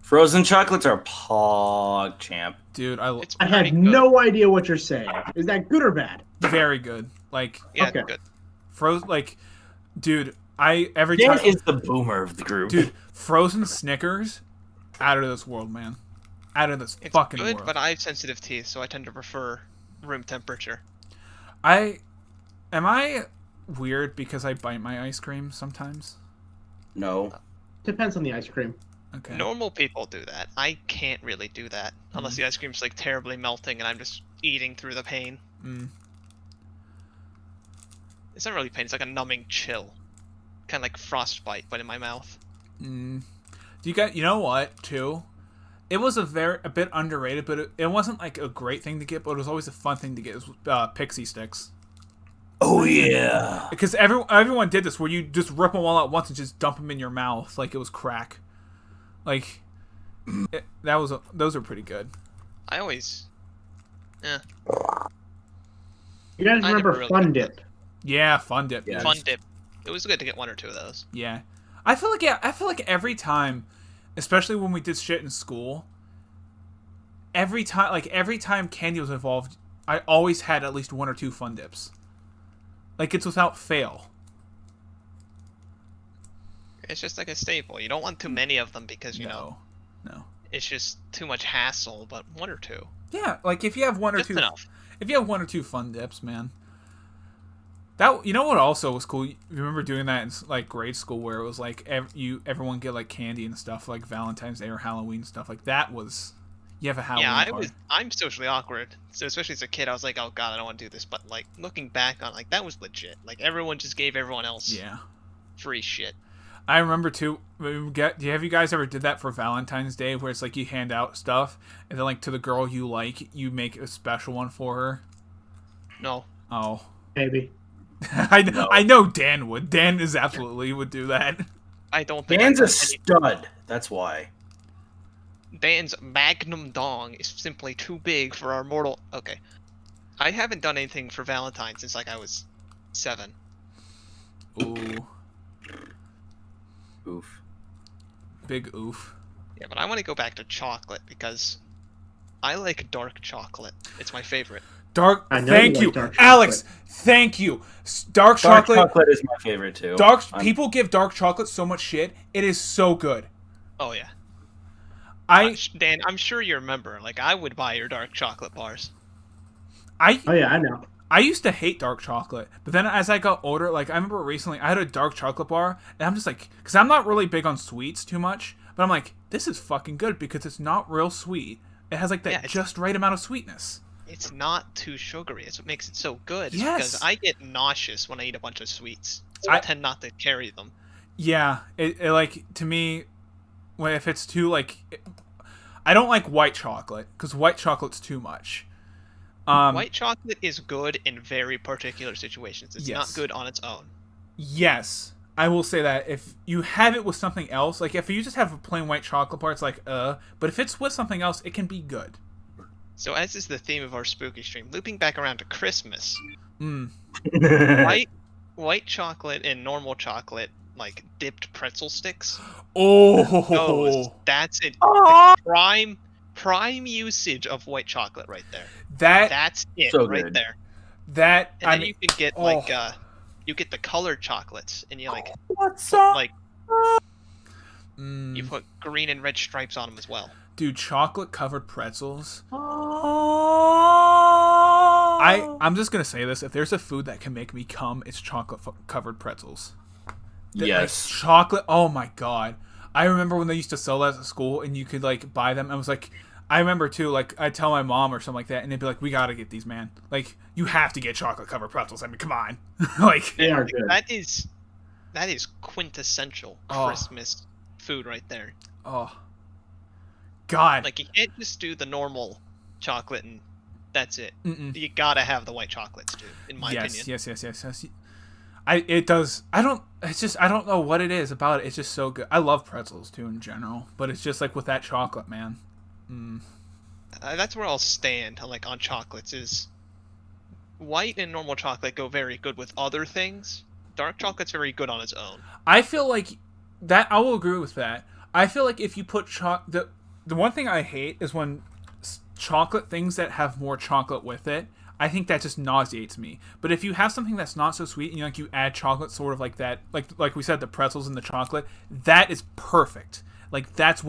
Frozen chocolates are pog champ. Dude, It's I pretty have good. no idea what you're saying. Is that good or bad? very good. Like Yeah, Okay. good. Dude, every Dan time is the boomer of the group. dude, frozen Snickers, out of this world, man. Out of this It's fucking good, world. but I have sensitive teeth, so I tend to prefer room temperature. Am I weird because I bite my ice cream sometimes? No. Depends on the ice cream. Okay. Normal people do that. I can't really do that unless the ice cream's like terribly melting and I'm just eating through the pain. It's not really pain. It's like a numbing chill. kind of like frostbite, but in my mouth. Do you know what too? It was a bit underrated, but it wasn't like a great thing to get, but it was always a fun thing to get. It was pixie sticks. Oh yeah. Because everyone did this, where you just rip them all at once and just dump them in your mouth like it was crack. Like those are pretty good. I always. You guys I remember never really Fun got Dip? Yeah, Fun Dip. Yeah. Fun Dip. It was good to get 1 or 2 of those. Yeah, I feel like every time, especially when we did shit in school, every time candy was involved, I always had at least 1 or 2 Fun Dips. Like, it's without fail. It's just like a staple. You don't want too many of them because you know No. it's just too much hassle. But 1 or 2, Yeah, like if you have 1 or just 2, enough. if you have 1 or 2 Fun Dips, man. That, you know what also was cool? You remember doing that in like grade school, where it was like everyone get like candy and stuff, like Valentine's Day or Halloween and stuff. Like that was, you have a Halloween Yeah, party. I'm socially awkward. So especially as a kid, I was like, oh god, I don't want to do this. But like looking back on, like that was legit. Like everyone just gave everyone else Yeah, free shit. I remember too. Have you guys ever did that for Valentine's Day, where it's like you hand out stuff and then like to the girl you like, you make a special one for her? No. Oh, Maybe. I know Dan would. Dan is absolutely would do that. I don't think Dan's I've a done stud. That's why. Dan's magnum dong is simply too big for our mortal. Okay, I haven't done anything for Valentine's since like I was 7. Ooh, Oof. big oof. Yeah, but I want to go back to chocolate because I like dark chocolate. It's my favorite. Dark. I know Thank you you, like dark Alex. chocolate. Thank you. Dark Dark chocolate. chocolate is my favorite too. People give dark chocolate so much shit. It is so good. Oh yeah, I Dan, I'm sure you remember. Like I would buy your dark chocolate bars. Oh yeah, I know. I used to hate dark chocolate, but then as I got older, like I remember recently I had a dark chocolate bar, and I'm just like, because I'm not really big on sweets too much, but I'm like, this is fucking good because it's not real sweet. It has like that Yeah, just right amount of sweetness. It's not too sugary. It's what makes it so good. It's Yes. because I get nauseous when I eat a bunch of sweets, so I- I tend not to carry them. Yeah, it like to me, when if it's too like, I don't like white chocolate because white chocolate's too much. White chocolate is good in very particular situations. It's Yes. not good on its own. Yes, I will say that if you have it with something else, like if you just have a plain white chocolate bar, it's like but if it's with something else, it can be good. So as is the theme of our spooky stream, looping back around to Christmas, Mm. white chocolate and normal chocolate, like dipped pretzel sticks. Oh, That's it. The prime usage of white chocolate right there. that That's it So right good. there. that And I then mean, you can get like you get the colored chocolates, and you like What's put, like you mm, put green and red stripes on them as well. dude, chocolate covered pretzels. Oh. I'm just gonna say this: if there's a food that can make me come, it's chocolate covered pretzels. Yes. Like, chocolate. Oh my god! I remember when they used to sell that at school, and you could like buy them. I was like, I remember too. Like, I'd tell my mom or something like that, and they'd be like, "We gotta get these, man. Like, you have to get chocolate covered pretzels. I mean, come on." Like, They are Like, good. that is quintessential Oh. Christmas food right there. oh, God. Like you can't just do the normal chocolate and that's it. Mm-mm. You gotta have the white chocolates too, in my yes, opinion. yes. It does. I don't know what it is about it. It's just so good. I love pretzels too in general, but it's just like with that chocolate, man. That's where I'll stand like on chocolates is white and normal chocolate go very good with other things. Dark chocolate's very good on its own. I feel like that. I will agree with that. I feel like if you put the one thing I hate is when chocolate things that have more chocolate with it. I think that just nauseates me. But if you have something that's not so sweet and you add chocolate, sort of like that, like we said, the pretzels and the chocolate, that is perfect. Like that's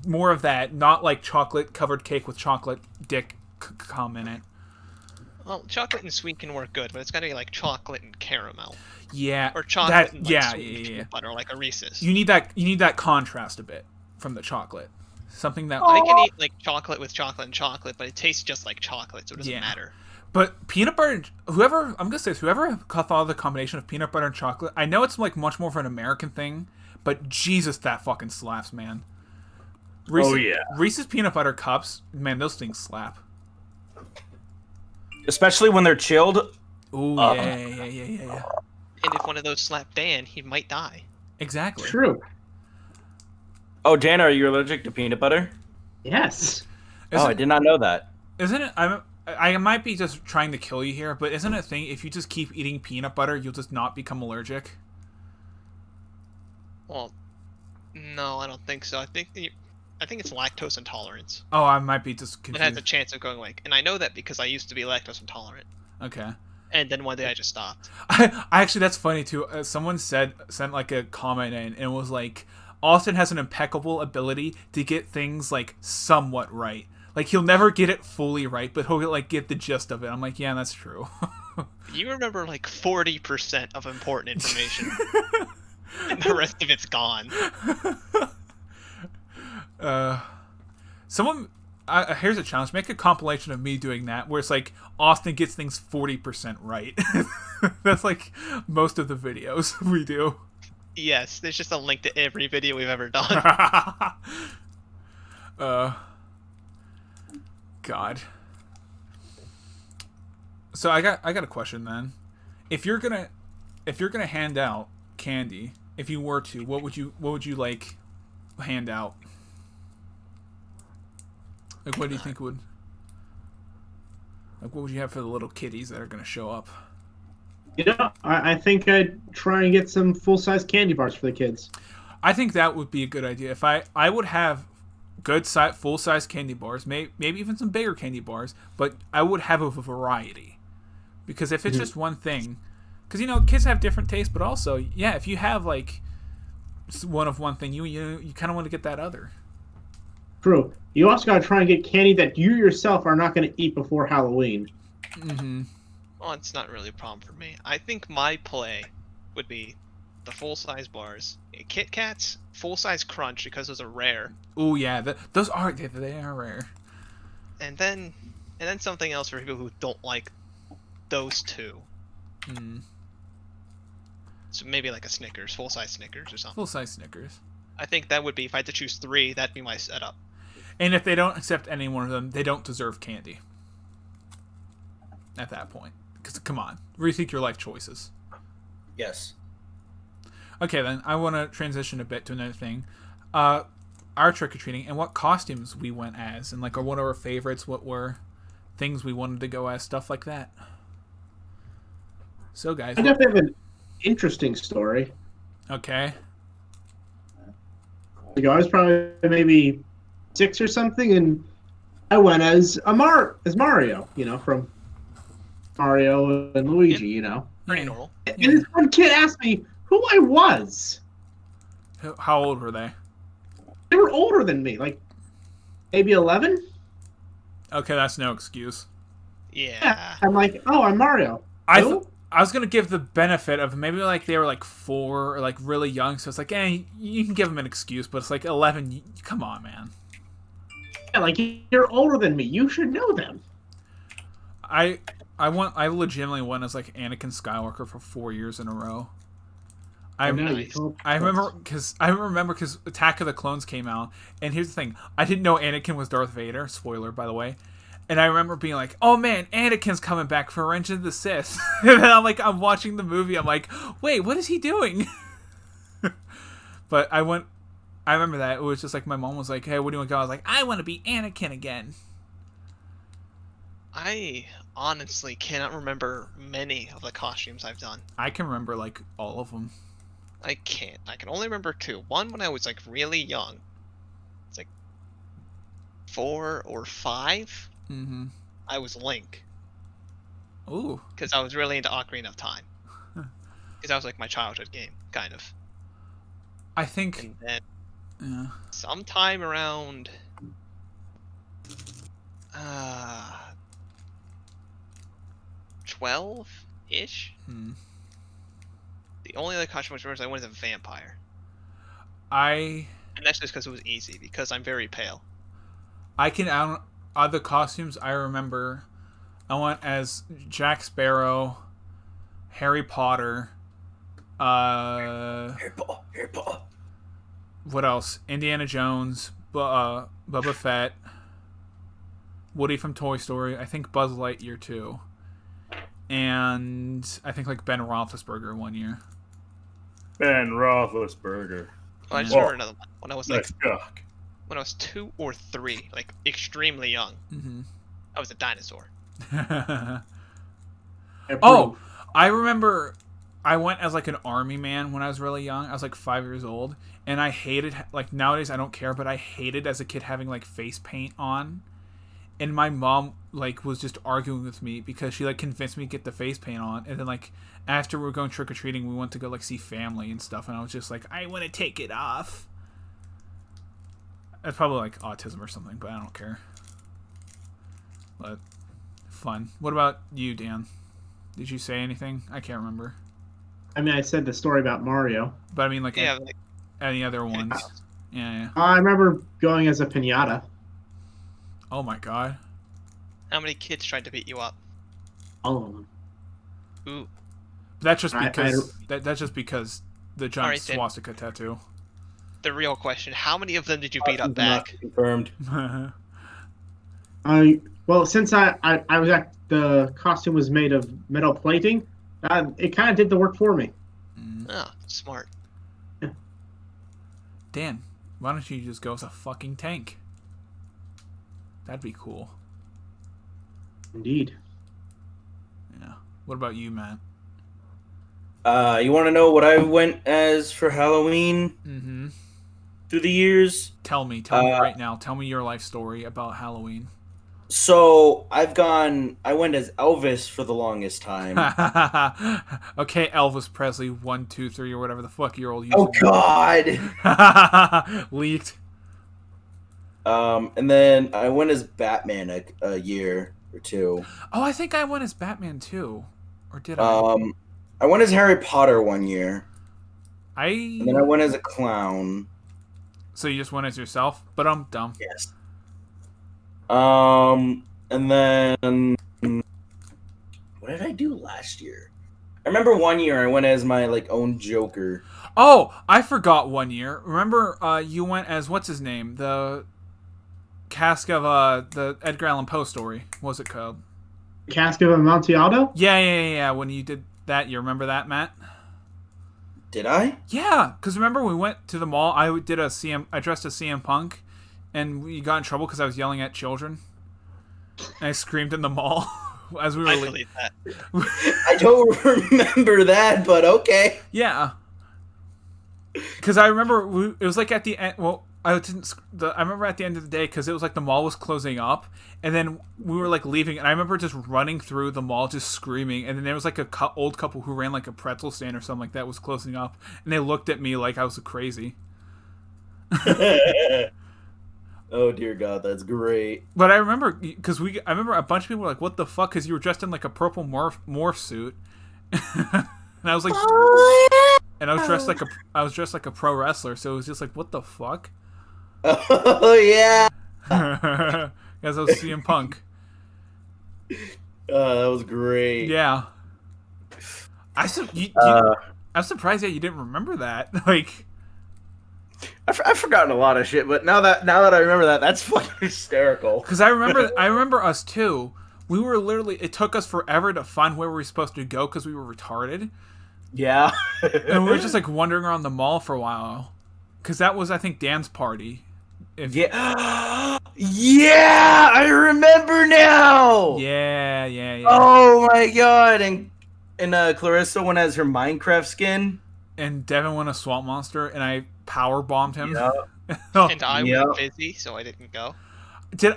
more of that, not like chocolate covered cake with chocolate dick cum in it. Well, chocolate and sweet can work good, but it's gotta be like chocolate and caramel. Yeah, Or chocolate and like yeah, sweet yeah. peanut butter, like a Reese's. You need that contrast a bit from the chocolate. Something that I can eat like chocolate with chocolate and chocolate, but it tastes just like chocolate, so it doesn't Yeah. matter. But peanut butter, whoever thought of the combination of peanut butter and chocolate, I know it's like much more of an American thing, but Jesus, that fucking slaps, man. Reese's peanut butter cups, man, those things slap. Especially when they're chilled. Ooh, yeah. And if one of those slapped Dan, he might die. Exactly. True. Oh, Dan, are you allergic to peanut butter? Yes. I did not know that. Isn't it? I might be just trying to kill you here, but isn't it a thing? If you just keep eating peanut butter, you'll just not become allergic. Well, no, I don't think so. I think it's lactose intolerance. Oh, I might be just It confused. has a chance of going like, and I know that because I used to be lactose intolerant. Okay. And then one day I just stopped. I actually, that's funny too. Someone sent like a comment in, and it was like, Austin has an impeccable ability to get things like somewhat right. Like, he'll never get it fully right, but he'll like get the gist of it. I'm like, yeah, that's true. You remember like 40% of important information, and the rest of it's gone. Here's a challenge. Make a compilation of me doing that, where it's like Austin gets things 40% right. That's like most of the videos we do. Yes, there's just a link to every video we've ever done. God. So I got a question then. If you're gonna hand out candy, if you were to, what would you like hand out? Like, what do you think would? Like, what would you have for the little kitties that are gonna show up? You know, I think I'd try and get some full-size candy bars for the kids. I think that would be a good idea. If I would have good full-size candy bars, maybe even some bigger candy bars, but I would have a variety. Because if it's just one thing, because you know kids have different tastes, but also if you have like one thing, you kind of want to get that other. True. You also got to try and get candy that you yourself are not going to eat before Halloween. Mm-hmm. Well, it's not really a problem for me. I think my play would be the full-size bars, Kit Kats, full-size Crunch because those are rare. Oh yeah, those are they are rare. And then something else for people who don't like those two. Mm. So maybe like a Snickers, full-size Snickers or something. Full-size Snickers. I think that would be, if I had to choose 3, that'd be my setup. And if they don't accept any one of them, they don't deserve candy. At that point. Because, come on. Rethink your life choices. Yes. Okay, then. I want to transition a bit to another thing. Our trick-or-treating and what costumes we went as. And, like, what are our favorites. What were things we wanted to go as. Stuff like that. So, guys. I definitely have an interesting story. Okay. Like, I was probably maybe 6 or something, and I went as Mario, you know, from Mario and Luigi, you know. Pretty normal. And this one kid asked me who I was. How old were they? They were older than me, like maybe 11. Okay, that's no excuse. Yeah. I'm like, oh, I'm Mario. I Who? was gonna give the benefit of maybe like they were like 4 or like really young, so it's like, you can give them an excuse, but it's like 11. Come on, man. Yeah, like you're older than me. You should know them. I legitimately went as like Anakin Skywalker for 4 years in a row. I remember because Attack of the Clones came out, and here's the thing: I didn't know Anakin was Darth Vader. Spoiler, by the way. And I remember being like, "Oh man, Anakin's coming back for Revenge of the Sith." And then I'm watching the movie. I'm like, "Wait, what is he doing?" But I remember that it was just like my mom was like, "Hey, what do you want to go?" I was like, "I want to be Anakin again." I honestly cannot remember many of the costumes I've done. I can remember like all of them. I can't. I can only remember 2. One when I was like really young. It's like 4 or 5. Mm-hmm. I was Link. Ooh. Because I was really into Ocarina of Time. Because that was like my childhood game, kind of. I think. And then Yeah. sometime around 12-ish. The only other costume I remember is I went as a vampire. And that's just because it was easy, because I'm very pale. Other costumes I remember. I went as Jack Sparrow, Harry Potter, Harry Potter. what else? Indiana Jones, Boba Fett, Woody from Toy Story. I think Buzz Lightyear too, and I think like Ben Roethlisberger one year. Ben Roethlisberger. Oh, I just Yeah. remember another one when I was like Nice cock. when I was 2 or 3, like extremely young. Mm-hmm. I was a dinosaur. Oh, I remember I went as like an army man when I was really young. I was like 5 years old, and I hated, like, nowadays I don't care, but I hated as a kid having like face paint on. And my mom like was just arguing with me because she like convinced me to get the face paint on, and then like after we were going trick or treating, we went to go like see family and stuff, and I was just like, I want to take it off. It's probably like autism or something, but I don't care. But fun. What about you, Dan? Did you say anything? I can't remember. I mean, I said the story about Mario. But I mean, like, Yeah, like, any other ones? Yeah. I remember going as a pinata. Oh my god. how many kids tried to beat you up? All of them. Ooh. That's just I- because that's just because the giant Alright, then. swastika tattoo. The real question: how many of them did you beat up Not back? confirmed. Well, since I was at the costume was made of metal plating, it kind of did the work for me. Oh, smart. Dan, why don't you just go as a fucking tank? That'd be cool. Indeed. Yeah. What about you, Matt? You want to know what I went as for Halloween Mm-hmm. through the years? Tell me right now. Tell me your life story about Halloween. So I went as Elvis for the longest time. Okay, Elvis Presley 1, 2, 3, or whatever the fuck your old Oh username. God! Leaked. And then I went as Batman a year or two. Oh, I think I went as Batman too. Or did I? I went as Harry Potter one year, and then I I went as a clown. So you just went as yourself? But I'm dumb. Yes. And then what did I do last year? I remember one year I went as my own Joker. Oh, I forgot one year. Remember, you went as what's his name? The cask of the Edgar Allan Poe story. What was it called? Cask of Amontillado? Yeah. When you did that, you remember that, Matt? Did I? Yeah, because remember we went to the mall. I dressed as CM Punk, and we got in trouble because I was yelling at children. And I screamed in the mall as we were I leaving. believe that. I don't remember that, but okay. Yeah, because I remember it was like at the end. Well, I remember at the end of the day because it was like the mall was closing up, and then we were like leaving, and I remember just running through the mall, just screaming. And then there was like a old couple who ran like a pretzel stand or something like that was closing up, and they looked at me like I was crazy. Oh dear God, that's great. But I remember because I remember a bunch of people were like, "What the fuck?" Because you were dressed in like a purple morph suit, and I was like, and I was dressed like a pro wrestler. So it was just like, "What the fuck?" Oh yeah. As I was CM Punk. That was great. Yeah. I'm surprised that you didn't remember that. Like, I've forgotten a lot of shit, but now that I remember that, that's fucking hysterical. because I remember us too. We were literally. It took us forever to find where we were supposed to go because we were retarded, Yeah. and we were just like wandering around the mall for a while. Because that was, I think, Dan's party. Yeah. Yeah, I remember now. Yeah. Oh my God! And Clarissa went as her Minecraft skin. And Devin went a swamp monster, and I power bombed him. Yeah. And I Yeah. was busy, so I didn't go. That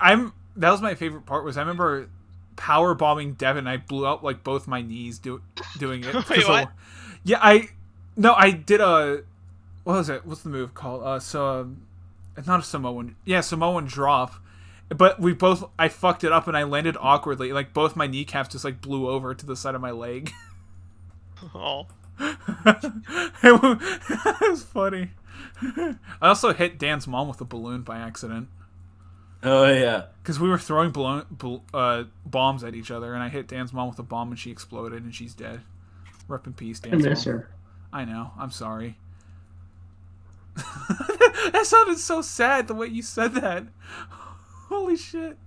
was my favorite part. Was I remember power bombing Devin. I blew out like both my knees doing it. Wait, what? Yeah, I did a. What was it? What's the move called? Not a Samoan. Yeah, Samoan drop. But I fucked it up and I landed awkwardly. Like both my kneecaps just like blew over to the side of my leg. Oh. It was funny. I also hit Dan's mom with a balloon by accident. Oh yeah. Because we were throwing bombs at each other, and I hit Dan's mom with a bomb, and she exploded, and she's dead. Rip in peace, I Dan's miss mom. her. I know. I'm sorry. That sounded so sad the way you said that. Holy shit.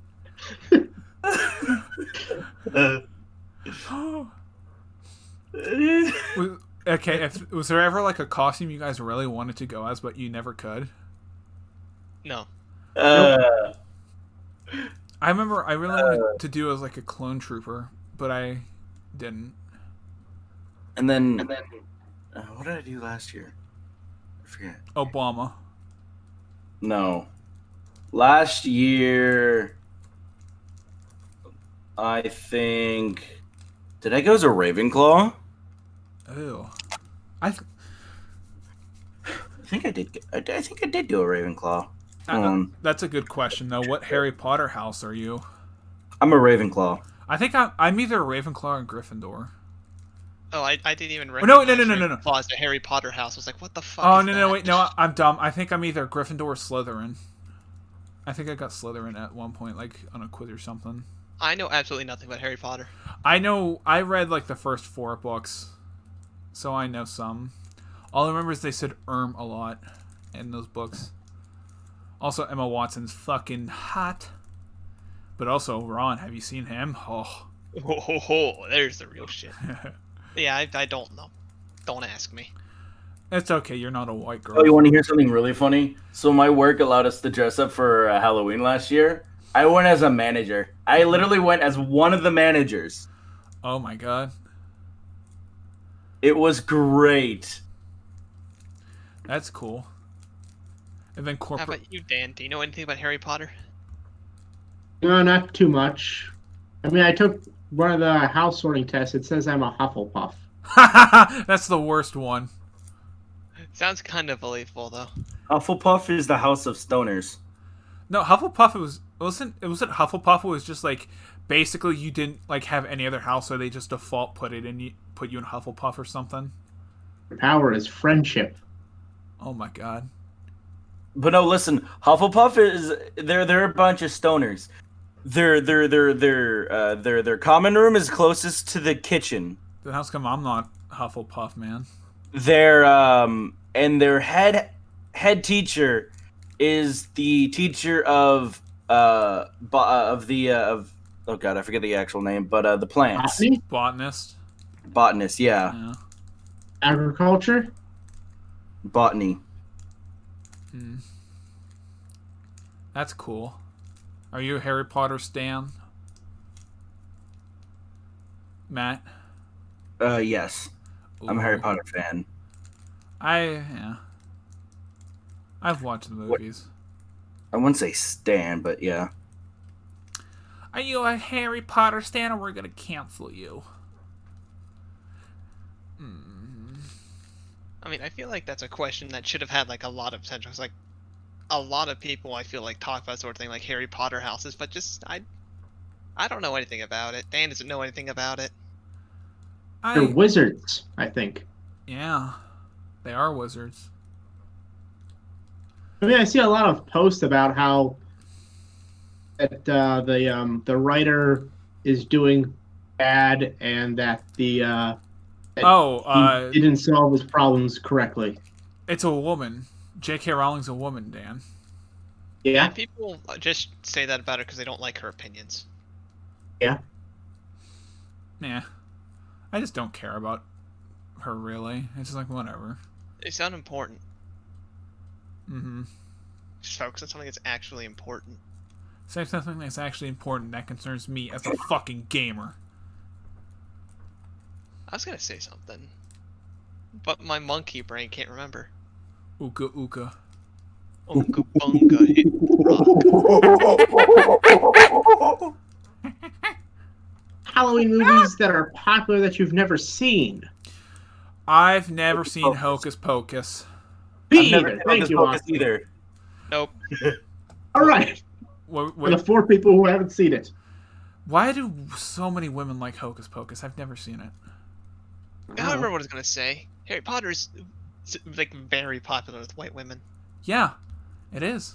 Okay, was there ever like a costume you guys really wanted to go as, but you never could? No. Uh, I remember I really wanted to do as like a clone trooper, but I didn't. and then what did I do last year? I forget. Obama. No. Last year, I think. Did I go as a Ravenclaw? Ew. I think I did. I think I did do a Ravenclaw. That's a good question though. What Harry Potter house are you? I'm a Ravenclaw. I think I'm either a Ravenclaw or Gryffindor. Oh, I didn't even No, recognize no. Ravenclaw as the Harry Potter house. I was like, what the fuck? Oh is no, that? wait, no, I'm dumb. I think I'm either Gryffindor or Slytherin. I think I got Slytherin at one point, like on a quiz or something. I know absolutely nothing about Harry Potter. I know I read like the first 4 books, so I know some. All I remember is they said a lot in those books. Also, Emma Watson's fucking hot. But also, Ron, have you seen him? Oh. There's the real shit. Yeah, I don't know. Don't ask me. It's okay, you're not a white girl. Oh, you want to hear something really funny? So my work allowed us to dress up for Halloween last year. I went as a manager. I literally went as one of the managers. Oh my god. It was great. That's cool. And then How corporate. about you, Dan? Do you know anything about Harry Potter? No, not too much. I mean, I took one of the house sorting tests. It says I'm a Hufflepuff. That's the worst one. Sounds kind of believable, though. Hufflepuff is the house of stoners. No, Hufflepuff it wasn't Hufflepuff, it was just like basically you didn't like have any other house, so they just default put you in Hufflepuff or something. The power is friendship. Oh my god. But no, listen, Hufflepuff is they're a bunch of stoners. Their common room is closest to the kitchen. Then how's come I'm not Hufflepuff, man? Their and their head teacher is the teacher of oh god, I forget the actual name, but the plants. Botany? Botanist. Botanist, yeah. Yeah. Agriculture? Botany. That's cool. Are you a Harry Potter stan? Matt? Yes. I'm a Harry Ooh. Potter fan. I've watched the movies. I wouldn't say stan, but yeah. Are you a Harry Potter stan, or we're gonna cancel you? I mean, I feel like that's a question that should have had like a lot of potential. 'Cause, like, a lot of people I feel like talk about sort of thing like Harry Potter houses, but just I don't know anything about it. Dan doesn't know anything about it. They're wizards, I think. Yeah, they are wizards. I mean, I see a lot of posts about how that the writer is doing bad and that he didn't solve his problems correctly. It's a woman. J.K. Rowling's a woman, Dan. Yeah. And people just say that about her because they don't like her opinions. Yeah. Nah. I just don't care about her, really. It's just like, whatever. They sound important. Mm-hmm. Just focus on something that's actually important. Say something that's actually important that concerns me as a fucking gamer. I was gonna say something, but my monkey brain can't remember. Ooka ooka. Unka bunga hit rock. Halloween movies that are popular that you've never seen. I've never seen Hocus Pocus. Me I've never either. seen Thank Hocus you, Pocus Austin. either. Nope. All right. What, For the 4 people who haven't seen it. why do so many women like Hocus Pocus? I've never seen it. I don't remember what I was gonna say. Harry Potter's like very popular with white women. Yeah, it is.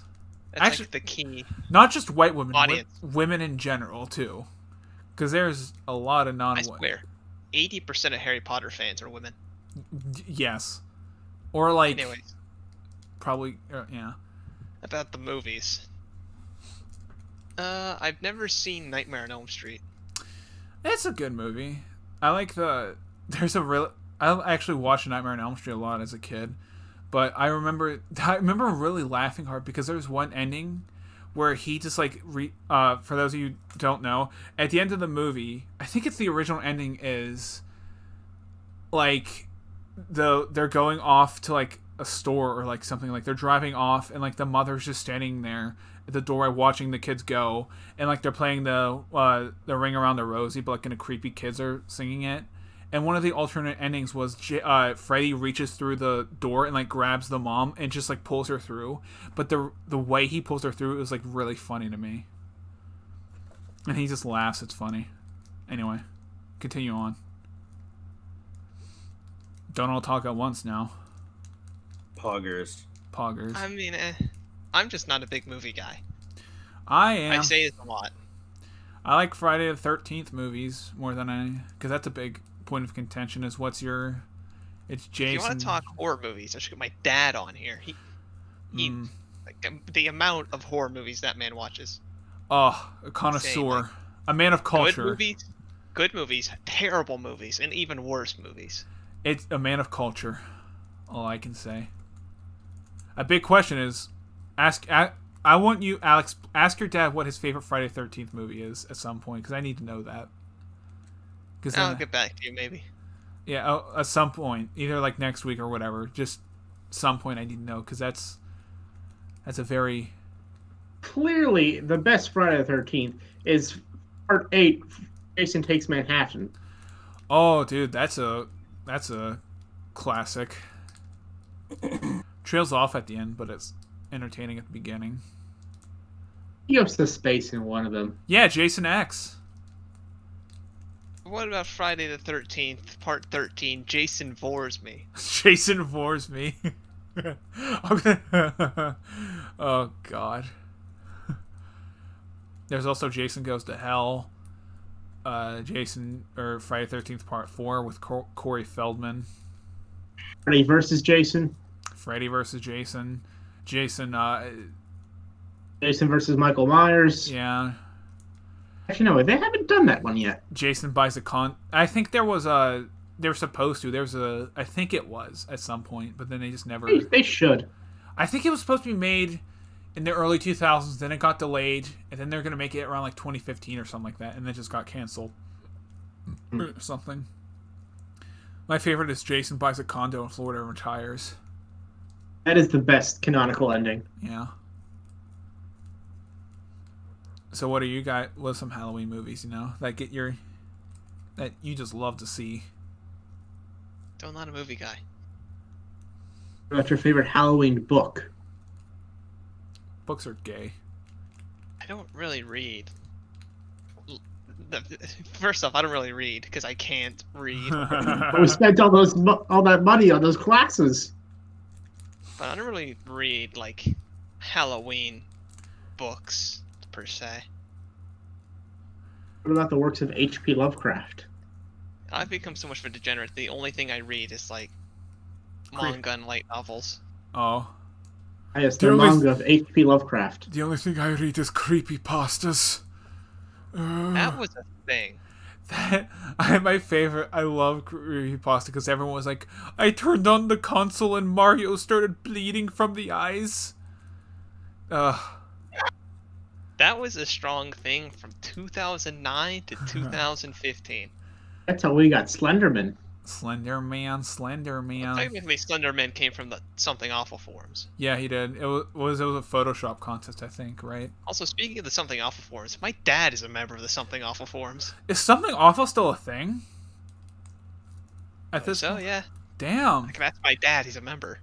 That's Actually, like the key. not just white women, Audience. women in general too, because there's a lot of I non-white. swear, 80% of Harry Potter fans are women. Yes, or like Anyways, probably yeah. about the movies. I've never seen Nightmare on Elm Street. It's a good movie. I like the. There's a real. I actually watched Nightmare on Elm Street a lot as a kid, but I remember really laughing hard because there's one ending where he just like for those of you who don't know, at the end of the movie, I think it's the original ending is like they're going off to like a store or like something, like they're driving off and like the mother's just standing there at the doorway watching the kids go, and like they're playing the Ring Around the Rosie, but like in a creepy kids are singing it. And one of the alternate endings was Freddy reaches through the door and like grabs the mom and just like pulls her through. But the way he pulls her through is like really funny to me. And he just laughs. It's funny. Anyway, continue on. Don't all talk at once now. Poggers. I mean, I'm just not a big movie guy. I am. I say this a lot. I like Friday the 13th movies more than because that's a big point of contention. Is what's your? It's Jason. If you want to talk horror movies, I should get my dad on here. He like the amount of horror movies that man watches. Oh, a connoisseur, like, a man of culture. Good movies, terrible movies, and even worse movies. It's a man of culture. All I can say. A big question is, I want you, Alex, ask your dad what his favorite Friday the 13th movie is at some point, because I need to know that. I'll get back to you, maybe. Yeah, at some point, either like next week or whatever. Just some point I need to know, because that's a very... Clearly, the best Friday the 13th is Part 8, Jason Takes Manhattan. Oh, dude, that's a classic. Trails off at the end, but it's entertaining at the beginning. He ups the space in one of them. Yeah, Jason X. What about Friday the 13th, Part 13, Jason Vores Me? Jason Vores Me. Oh, God. There's also Jason Goes to Hell. Friday the 13th Part 4 with Corey Feldman. Freddy versus Jason. Freddy versus Jason. Jason versus Michael Myers. Yeah. Actually, no, they haven't done that one yet. Jason buys a con. I think there was a. They were supposed to. I think it was at some point, but then they just never. They should. I think it was supposed to be made in the early 2000s. Then it got delayed, and then they're gonna make it around like 2015 or something like that, and then it just got canceled or something. My favorite is Jason buys a condo in Florida and retires. That is the best canonical ending. Yeah. So what do you got? What are some Halloween movies, that you just love to see? I'm not a movie guy. What about your favorite Halloween book? Books are gay. I don't really read. First off, I don't really read because I can't read. We spent all that money on those classes. But I don't really read like Halloween books per se. What about the works of H.P. Lovecraft? I've become so much of a degenerate. The only thing I read is like manga and light novels. Oh. Yes, the manga of H.P. Lovecraft. The only thing I read is creepypastas. That was a thing. My favorite. I love creepypasta because everyone was like, I turned on the console and Mario started bleeding from the eyes. That was a strong thing from 2009 to 2015. That's how we got Slenderman. Slenderman. Technically, Slenderman came from the Something Awful forums. Yeah, he did. It was a Photoshop contest, I think, right? Also, speaking of the Something Awful forums, my dad is a member of the Something Awful forums. Is Something Awful still a thing? At this So, point? yeah. Damn. Like, that's my dad. He's a member.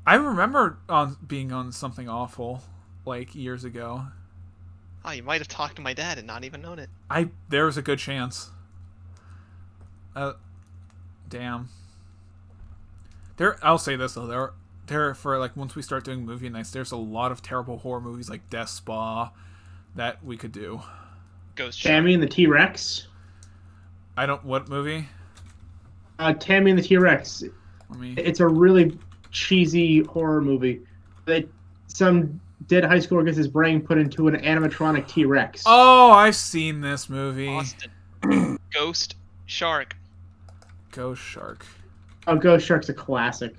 I remember being on Something Awful, like, years ago. Oh, you might have talked to my dad and not even known it. There was a good chance. Damn. I'll say this though, for like once we start doing movie nights, there's a lot of terrible horror movies like Death Spa that we could do. Ghost Shark. Tammy and the T-Rex. What movie? Tammy and the T-Rex. It's a really cheesy horror movie that some dead high schooler gets his brain put into an animatronic T-Rex. Oh, I've seen this movie. Austin. Ghost Shark. Ghost Shark. Oh, Ghost Shark's a classic.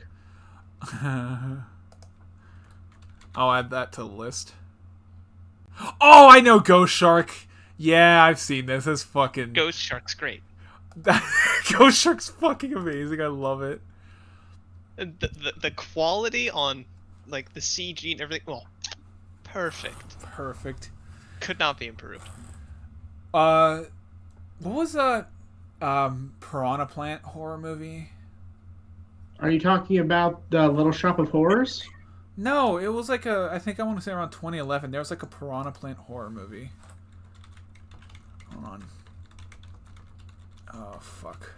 I'll add that to the list. Oh, I know Ghost Shark. Yeah, I've seen this. It's fucking... Ghost Shark's great. Ghost Shark's fucking amazing. I love it. The quality on like the CG and everything, well, perfect. Could not be improved. What was that Piranha Plant horror movie? Are you talking about the Little Shop of Horrors? No, it was like I think I want to say around 2011. There was like a Piranha Plant horror movie. Hold on. Oh, fuck.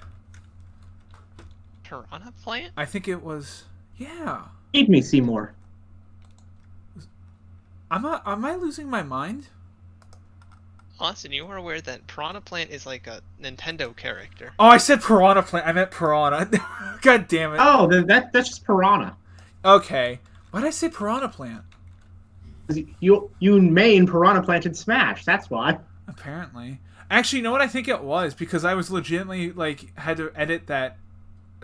Piranha Plant? I think it was... Yeah. Feed me, Seymour. Am I losing my mind? Austin, you are aware that Piranha Plant is like a Nintendo character. Oh, I said Piranha Plant. I meant Piranha. God damn it. Oh, then that's just Piranha. Okay. Why did I say Piranha Plant? You main Piranha Plant in Smash. That's why. Apparently. Actually, you know what I think it was? Because I was legitimately, like, had to edit that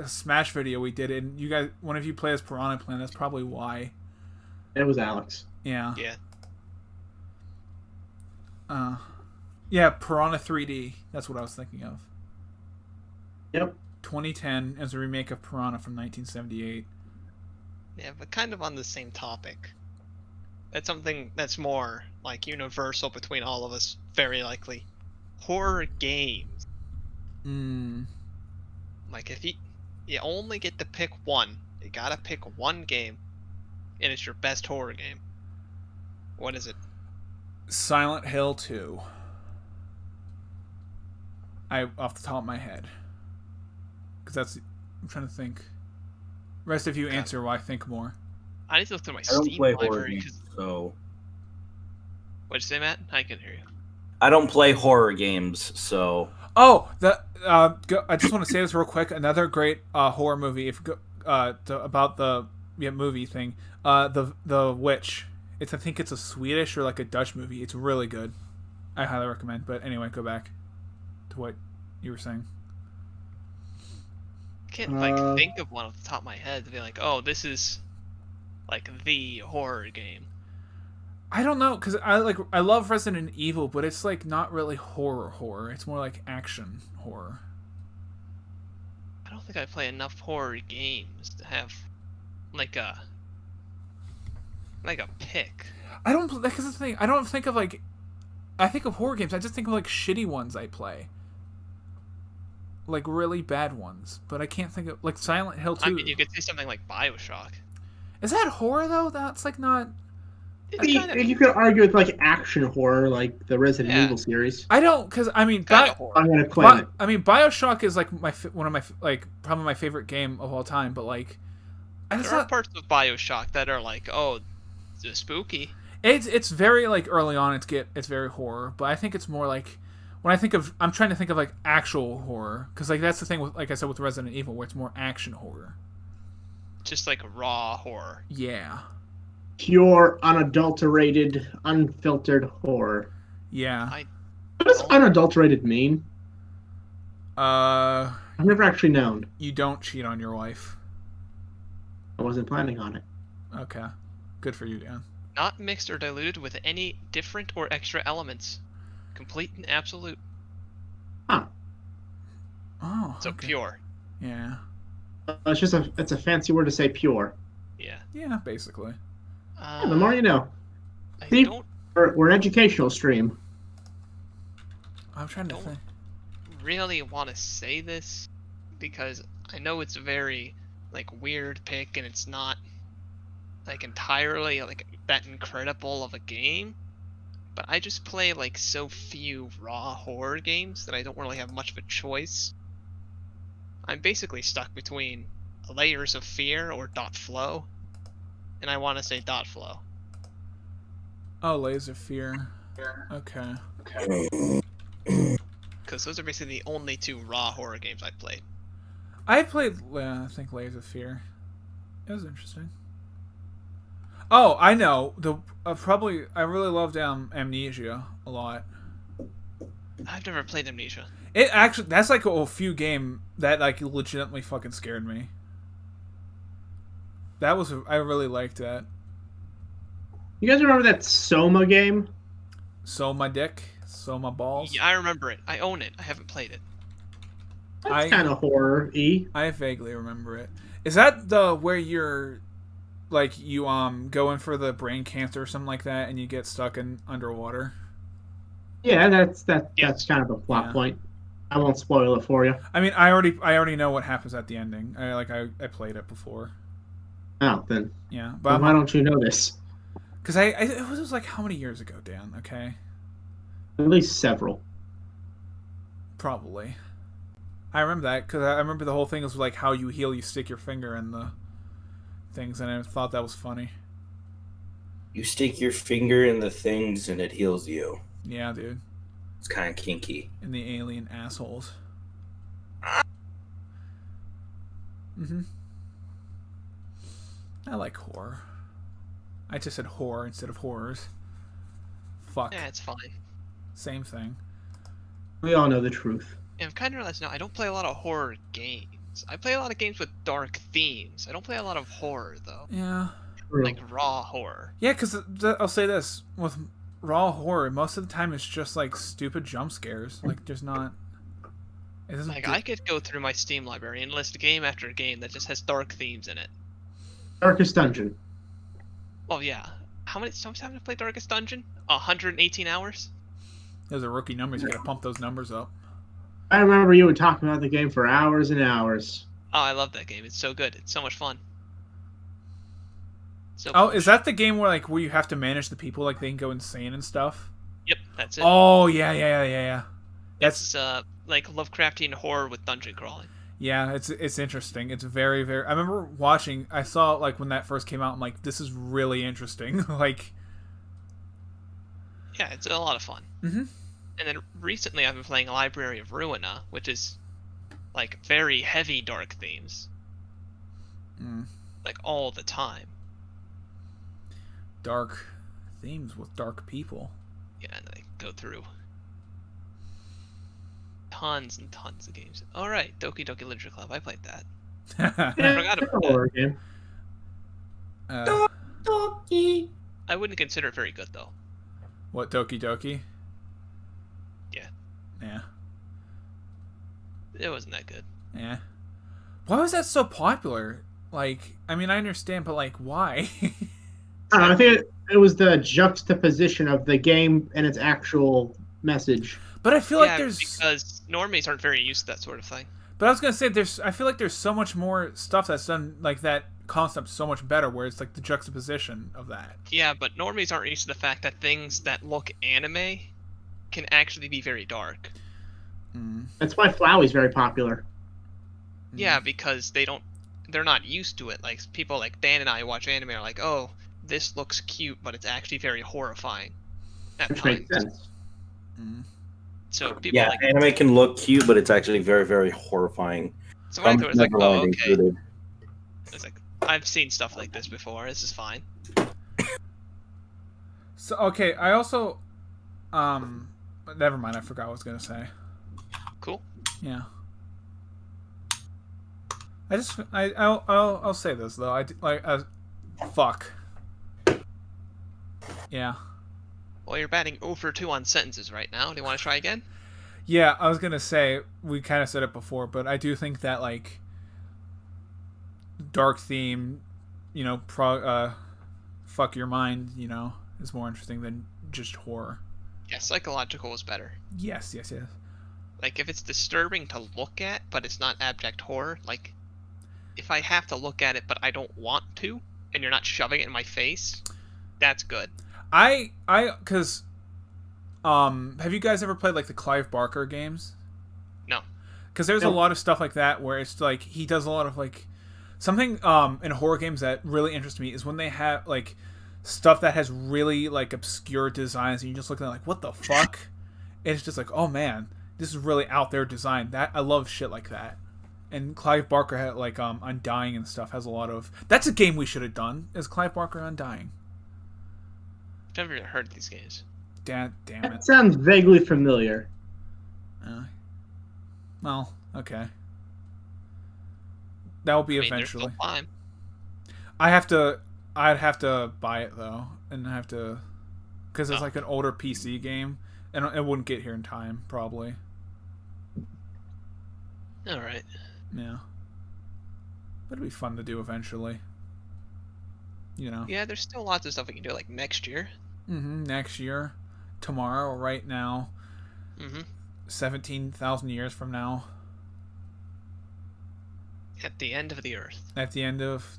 Smash video we did, and you guys, one of you play as Piranha Plant. That's probably why. It was Alex. Yeah. Yeah. Yeah, Piranha 3D. That's what I was thinking of. Yep. 2010 as a remake of Piranha from 1978. Yeah, but kind of on the same topic. That's something that's more like universal between all of us, very likely. Horror games. Like if you only get to pick one, you gotta pick one game, and it's your best horror game. What is it? Silent Hill 2. Off the top of my head. Because that's... I'm trying to think. Rest of you answer while I think more. I need to look through my I don't Steam play horror library. games, so... What'd you say, Matt? I can hear you. I don't play horror games, so... Oh! I just want to say this real quick. Another great horror movie about the movie thing. The Witch. I think it's a Swedish or like a Dutch movie. It's really good. I highly recommend. But anyway, go back to what you were saying. I can't think of one off the top of my head to be like, oh, this is like the horror game. I don't know, because I love Resident Evil, but it's like not really horror. It's more like action horror. I don't think I play enough horror games to have like a pick. That's the thing. I don't think of like... I think of horror games. I just think of like shitty ones I play. Like really bad ones. But I can't think of... Like Silent Hill 2. I mean, you could say something like BioShock. Is that horror though? That's like not... You could argue with like action horror, like the Resident Evil series. I don't, because I mean, I'm gonna claim it. I mean, BioShock is like one of my probably my favorite game of all time. But like, there are parts of BioShock that are like, oh, it's spooky. It's very like early on. It's very horror, but I think it's more like when I'm trying to think of like actual horror, because like that's the thing with, like I said, with Resident Evil, where it's more action horror. Just like raw horror. Yeah. Pure, unadulterated, unfiltered horror. Yeah. What does unadulterated mean? I've never actually known. You don't cheat on your wife. I wasn't planning on it. Okay. Good for you, Dan. Not mixed or diluted with any different or extra elements. Complete and absolute. Huh. Oh. So okay. pure. Yeah. It's a fancy word to say pure. Yeah. Yeah, basically. Yeah, the more you know. I don't We're an educational stream. I'm trying to think. really want to say this because I know it's a very like weird pick and it's not like entirely like that incredible of a game, but I just play like so few raw horror games that I don't really have much of a choice. I'm basically stuck between Layers of Fear or Dot Flow. and I want to say Dot Flow. Oh, Laser Fear. Okay. Because those are basically the only 2 raw horror games I've played. I played, I think, Laser Fear. It was interesting. Oh, I know. I really loved Amnesia a lot. I've never played Amnesia. It actually, that's like a few game that like legitimately fucking scared me. I really liked that. You guys remember that Soma game? So my dick, so my balls. Yeah, I remember it. I own it. I haven't played it. That's kind of horror-y. I vaguely remember it. Is that the where you're like you go in for the brain cancer or something like that and you get stuck in underwater? Yeah, that's kind of a plot point. I won't spoil it for you. I mean, I already know what happens at the ending. I played it before. Oh, then. Yeah, but why don't you know this? Because it was like how many years ago, Dan? Okay. At least several. Probably. I remember that because I remember the whole thing was like how you heal. You stick your finger in the things, and I thought that was funny. You stick your finger in the things, and it heals you. Yeah, dude. It's kind of kinky. In the alien assholes. I like horror. I just said horror instead of horrors. Fuck. Yeah, it's fine. Same thing. We all know the truth. And I've kind of realized now I don't play a lot of horror games. I play a lot of games with dark themes. I don't play a lot of horror though. Yeah. True. Like raw horror. Yeah, because I'll say this with raw horror, most of the time it's just like stupid jump scares. Like there's not. It doesn't. Like I could go through my Steam library and list game after game that just has dark themes in it. Darkest Dungeon. Oh yeah. How many times have I played Darkest Dungeon? 118 hours? Those are rookie numbers. You gotta pump those numbers up. I remember you would talk about the game for hours and hours. Oh, I love that game. It's so good. It's so much fun. So oh, is that the game where you have to manage the people, like they can go insane and stuff? Yep, that's it. Oh yeah. That's like Lovecraftian horror with dungeon crawling. Yeah, it's interesting. It's very, very. I remember watching. I saw like when that first came out. I'm like, this is really interesting. Like, yeah, it's a lot of fun. Mm-hmm. And then recently, I've been playing Library of Ruina, which is like very heavy dark themes, like all the time. Dark themes with dark people. Yeah, and I go through tons and tons of games. All right, Doki Doki Literature Club. I played that. Yeah, I forgot about a horror game. Doki. I wouldn't consider it very good though. What, Doki Doki? Yeah. Yeah. It wasn't that good. Yeah. Why was that so popular? Like, I mean, I understand, but like, why? I don't know, I think it was the juxtaposition of the game and its actual message. But I feel like there's because normies aren't very used to that sort of thing. But I was gonna say I feel like there's so much more stuff that's done like that concept so much better, where it's like the juxtaposition of that. Yeah, but normies aren't used to the fact that things that look anime can actually be very dark. That's why Flowey's very popular. Yeah, because they're not used to it. Like people like Dan and I watch anime are like, oh, this looks cute, but it's actually very horrifying at Which times. makes sense. So people anime can look cute, but it's actually very, very horrifying. So when I thought it was like, oh, okay. Included. It's like I've seen stuff like this before. This is fine. So okay, I also never mind, I forgot what I was gonna say. Cool. Yeah. I'll say this though. Fuck. Yeah. Well, you're batting 0 for 2 on sentences right now. Do you want to try again? Yeah, I was gonna say we kind of said it before, but I do think that like dark theme, fuck your mind, is more interesting than just horror. Yeah, psychological is better. Yes. Like if it's disturbing to look at, but it's not abject horror. Like if I have to look at it, but I don't want to, and you're not shoving it in my face, that's good. Because have you guys ever played like the Clive Barker games? No. Because there's a lot of stuff like that where it's like he does a lot of like Something in horror games that really interests me is when they have like stuff that has really like obscure designs, and you just look at it like, what the fuck? And it's just like, oh man, this is really out there design. That I love shit like that. And Clive Barker had like Undying and stuff has a lot of. That's a game we should have done. Is Clive Barker Undying? I've never heard of these games. Damn it. That sounds vaguely familiar. Well, okay. That will be There's eventually. still time. I'd have to buy it though, and I have to, because it's like an older PC game, and it wouldn't get here in time probably. All right. Yeah. But it'd be fun to do eventually. You know. Yeah, there's still lots of stuff we can do like next year. Next year, tomorrow, right now. 17,000 years from now. At the end of the Earth. At the end of,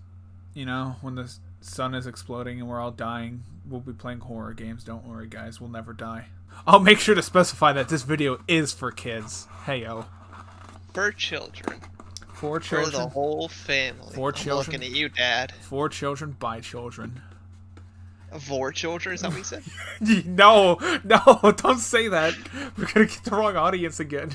when the sun is exploding and we're all dying, we'll be playing horror games. Don't worry, guys. We'll never die. I'll make sure to specify that this video is for kids. Hey-yo. For children. For children. For the whole family. For children. I'm looking at you, Dad. For children, by children. For children, is that what you said? No, don't say that. We're gonna get the wrong audience again.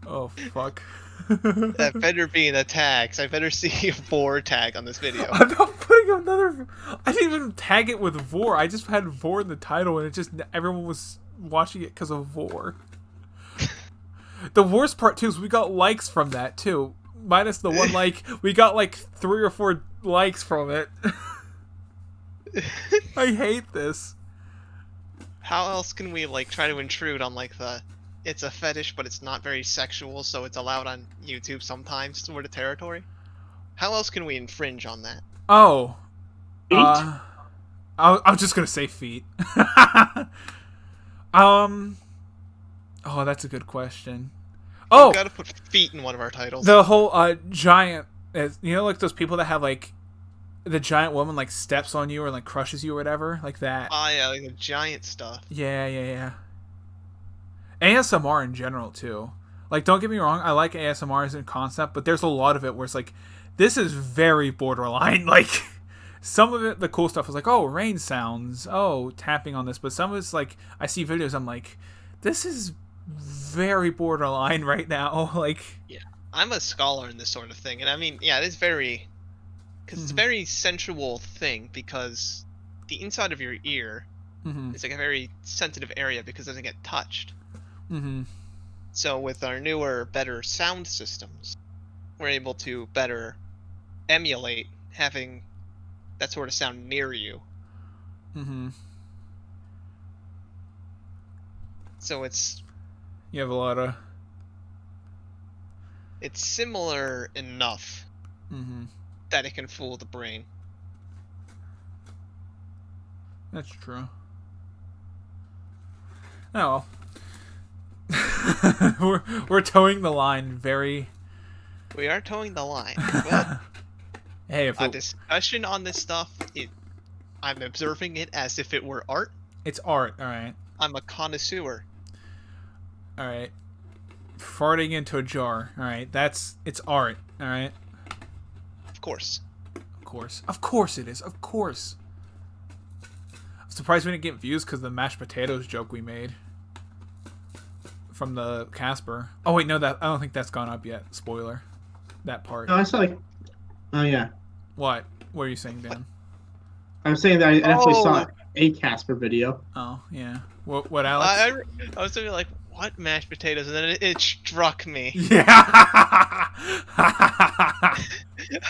Oh, fuck. That better be in the tags. I better see a vor tag on this video. I'm not putting another. I didn't even tag it with vor. I just had vor in the title, and it just everyone was watching it because of vor. The worst part too is we got likes from that too. Minus the one like, we got like 3 or 4 likes from it. I hate this. How else can we like try to intrude on like the it's a fetish but it's not very sexual, so it's allowed on YouTube sometimes sort of territory? How else can we infringe on that? Oh. Feet? I was just gonna say feet. Oh, that's a good question. Oh, We've got to put feet in one of our titles. the whole giant, like those people that have like the giant woman like steps on you or like crushes you or whatever, like that. Oh yeah, like the giant stuff. Yeah. ASMR in general too. Like, don't get me wrong, I like ASMR as a concept, but there's a lot of it where it's like, this is very borderline. Like, some of it, the cool stuff is like, oh, rain sounds, oh, tapping on this, but some of it's like, I see videos, I'm like, this is very borderline right now. Like, Yeah, I'm a scholar in this sort of thing, and I mean, yeah, it is very, because it's a very sensual thing, because the inside of your ear is like a very sensitive area because it doesn't get touched. So with our newer, better sound systems, we're able to better emulate having that sort of sound near you. So you have a lot of. It's similar enough that it can fool the brain. That's true. Oh well. we're towing the line very. We are towing the line. But Hey, if a discussion on this stuff, I'm observing it as if it were art. it's art, all right. I'm a connoisseur. All right. Farting into a jar. All right. It's art. All right. Of course. Of course it is. Of course. I'm surprised we didn't get views because of the mashed potatoes joke we made from the Casper. Oh wait, no, I don't think that's gone up yet. Spoiler. That part. No, I saw like. Oh yeah. What? What are you saying, Dan? I'm saying that I definitely saw a Casper video. Oh yeah. What Alex? I was thinking like, what mashed potatoes? And then it struck me. Yeah.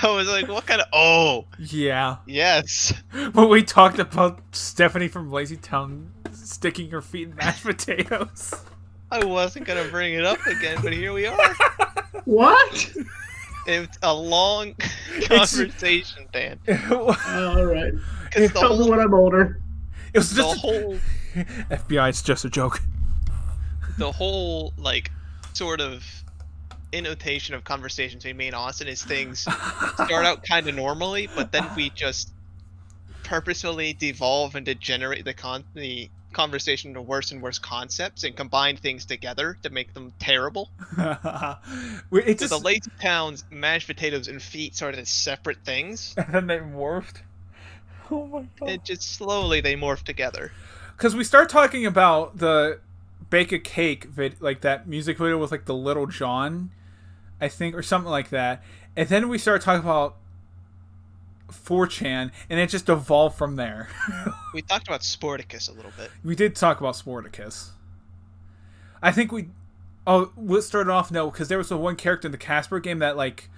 I was like, what kind of... Oh. Yeah. Yes. When we talked about Stephanie from Lazy Town sticking her feet in mashed potatoes. I wasn't going to bring it up again, but here we are. What? It's a long conversation, Dan. All right. Because the Tell me when I'm older. It was the just whole... FBI, it's just a joke. The whole, like, sort of innotation of conversations between me and Austin is things start out kind of normally, but then we just purposefully devolve and degenerate the conversation into worse and worse concepts and combine things together to make them terrible. It's So just, the lazy towns, mashed potatoes, and feet started as separate things. and then they morphed. Oh my god! And just slowly they morphed together. Because we start talking about the Bake a Cake like that music video with like the Little John, I think, or something like that, and then we start talking about 4chan, and it just evolved from there. We talked about Sporticus a little bit. We did talk about Sporticus. I think we... Oh, we'll start off, no, because there was the one character in the Casper game that, like,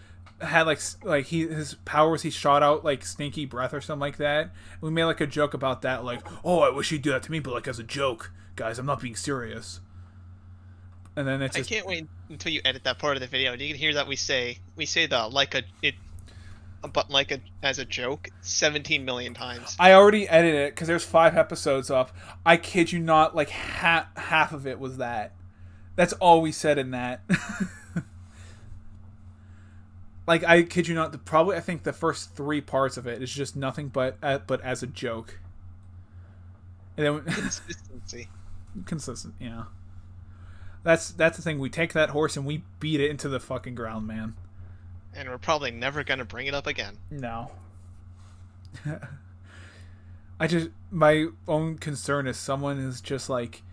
had, like his powers, he shot out, like, stinky breath or something like that. We made, like, a joke about that, like, oh, I wish he'd do that to me, but, like, as a joke. Guys, I'm not being serious. And then it's just... I can't wait until you edit that part of the video, and you can hear that we say the as a joke 17 million times. I already edited it because there's 5 episodes up. I kid you not, like half of it was that. That's all we said in that. Like, I kid you not, probably I think the first 3 parts of it is just nothing but as a joke. And then Consistency. Consistent, yeah. That's the thing. We take that horse and we beat it into the fucking ground, man. And we're probably never gonna bring it up again. No. My own concern is someone is just like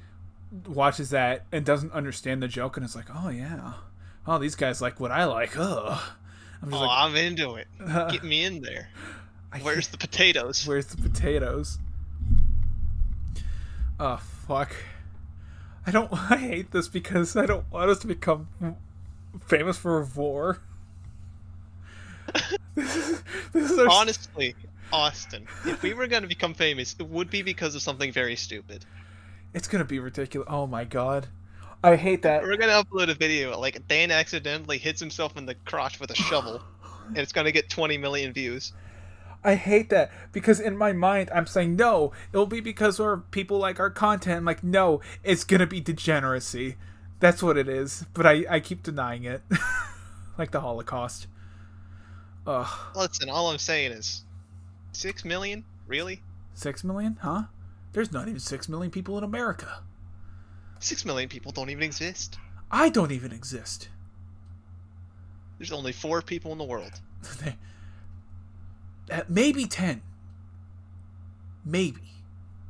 watches that and doesn't understand the joke and is like, oh yeah, oh these guys like what I like. Ugh. I'm into it. Get me in there. Where's the potatoes? Where's the potatoes? Oh fuck. I hate this because I don't want us to become famous for war. this is Honestly, Austin, if we were going to become famous, it would be because of something very stupid. It's going to be ridiculous. Oh my god. I hate that. We're going to upload a video like Dan accidentally hits himself in the crotch with a shovel, and it's going to get 20 million views. I hate that because in my mind I'm saying no, it'll be because people like our content. I'm like, no, it's going to be degeneracy. That's what it is. But I keep denying it. Like the Holocaust. Ugh. Listen, all I'm saying is 6 million? Really? 6 million? Huh? There's not even 6 million people in America. 6 million people don't even exist. I don't even exist. There's only 4 people in the world. Maybe 10. Maybe.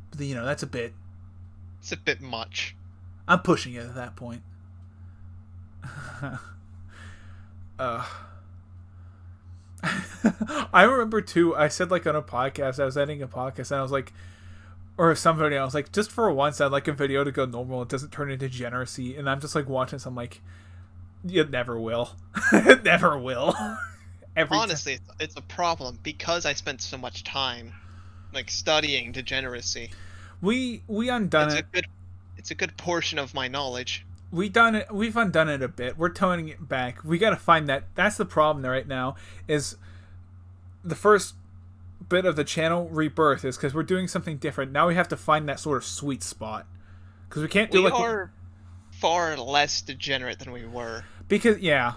But, you know, that's a bit... It's a bit much. I'm pushing it at that point. I remember too, I said like on a podcast, I was editing a podcast and I was like, or somebody, I was like, just for once I'd like a video to go normal, it doesn't turn into degeneracy, and I'm just like watching this, I'm like, it never will. It never will. Honestly, it's a problem because I spent so much time like studying degeneracy. We've undone it. It's a good portion of my knowledge. We've undone it a bit. We're toning it back. We got to find that. That's the problem right now. Is the first bit of the channel rebirth is because we're doing something different. Now we have to find that sort of sweet spot because we can't do we are far less degenerate than we were. Because yeah.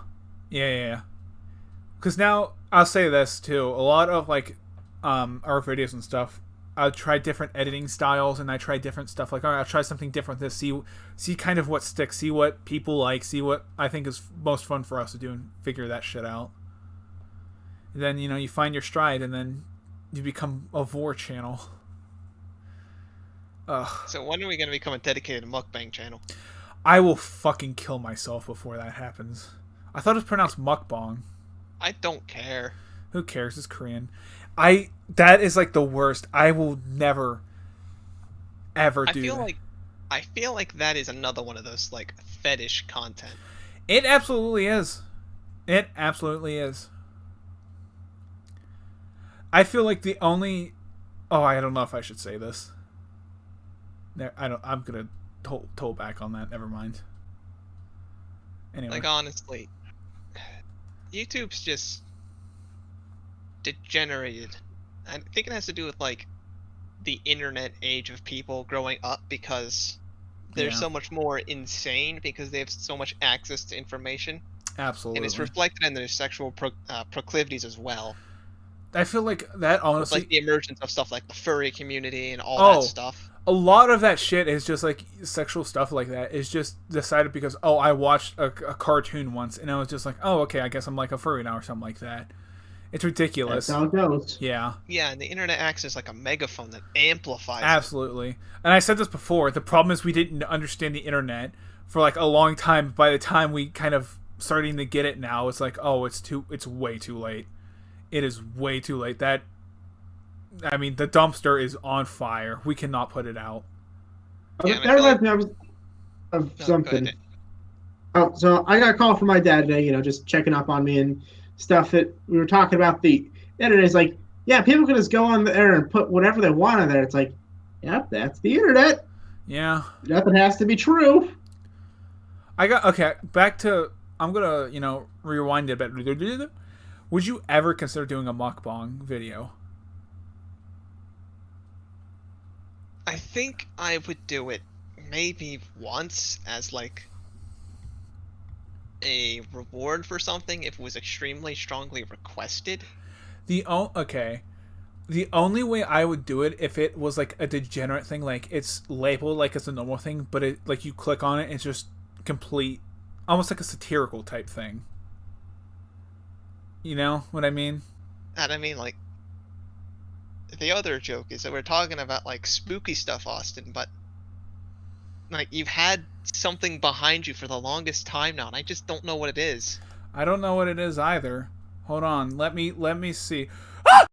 Because now I'll say this too. A lot of like our videos and stuff, I'll try different editing styles and I try different stuff. Like, all right, I'll try something different. See kind of what sticks. See what people like. See what I think is most fun for us to do and figure that shit out. And then, you know, you find your stride and then you become a vor channel. Ugh. So when are we going to become a dedicated mukbang channel? I will fucking kill myself before that happens. I thought it was pronounced mukbang. I don't care. Who cares? It's Korean. That is like the worst. I will never ever do that. I feel like that is another one of those like fetish content. It absolutely is. It absolutely is. I feel like the only... Oh, I don't know if I should say this. I'm gonna toe back on that. Never mind. Anyway. Like, honestly, YouTube's just degenerated. I think it has to do with like the internet age of people growing up because they're so much more insane because they have so much access to information. Absolutely. And it's reflected in their sexual proclivities as well. I feel like that honestly... Like the emergence of stuff like the furry community and all that stuff. a lot of that shit is just like sexual stuff like that is just decided because I watched a cartoon once and I was just like, oh, okay, I guess I'm like a furry now or something like that. It's ridiculous. That's how it goes. Yeah. Yeah, and the internet acts as like a megaphone that amplifies. Absolutely. And I said this before. The problem is we didn't understand the internet for like a long time. By the time we kind of starting to get it now, it's like, oh, it's way too late. It is way too late. The dumpster is on fire. We cannot put it out. Yeah, that reminds me of something. Oh, so I got a call from my dad today, just checking up on me and stuff that we were talking about the internet. It's like, yeah, people can just go on there and put whatever they want on there. It's like, yep, that's the internet. Yeah. Nothing has to be true. Back to, I'm going to, rewind it a bit. Would you ever consider doing a mukbang video? I think I would do it maybe once as like a reward for something if it was extremely strongly requested. The only way I would do it if it was like a degenerate thing, like it's labeled like it's a normal thing, but it like you click on it, it's just complete, almost like a satirical type thing. You know what I mean? And I mean, like, the other joke is that we're talking about like spooky stuff, Austin, but like you've had something behind you for the longest time now, and I just don't know what it is. I don't know what it is either. Hold on, let me see. Ah!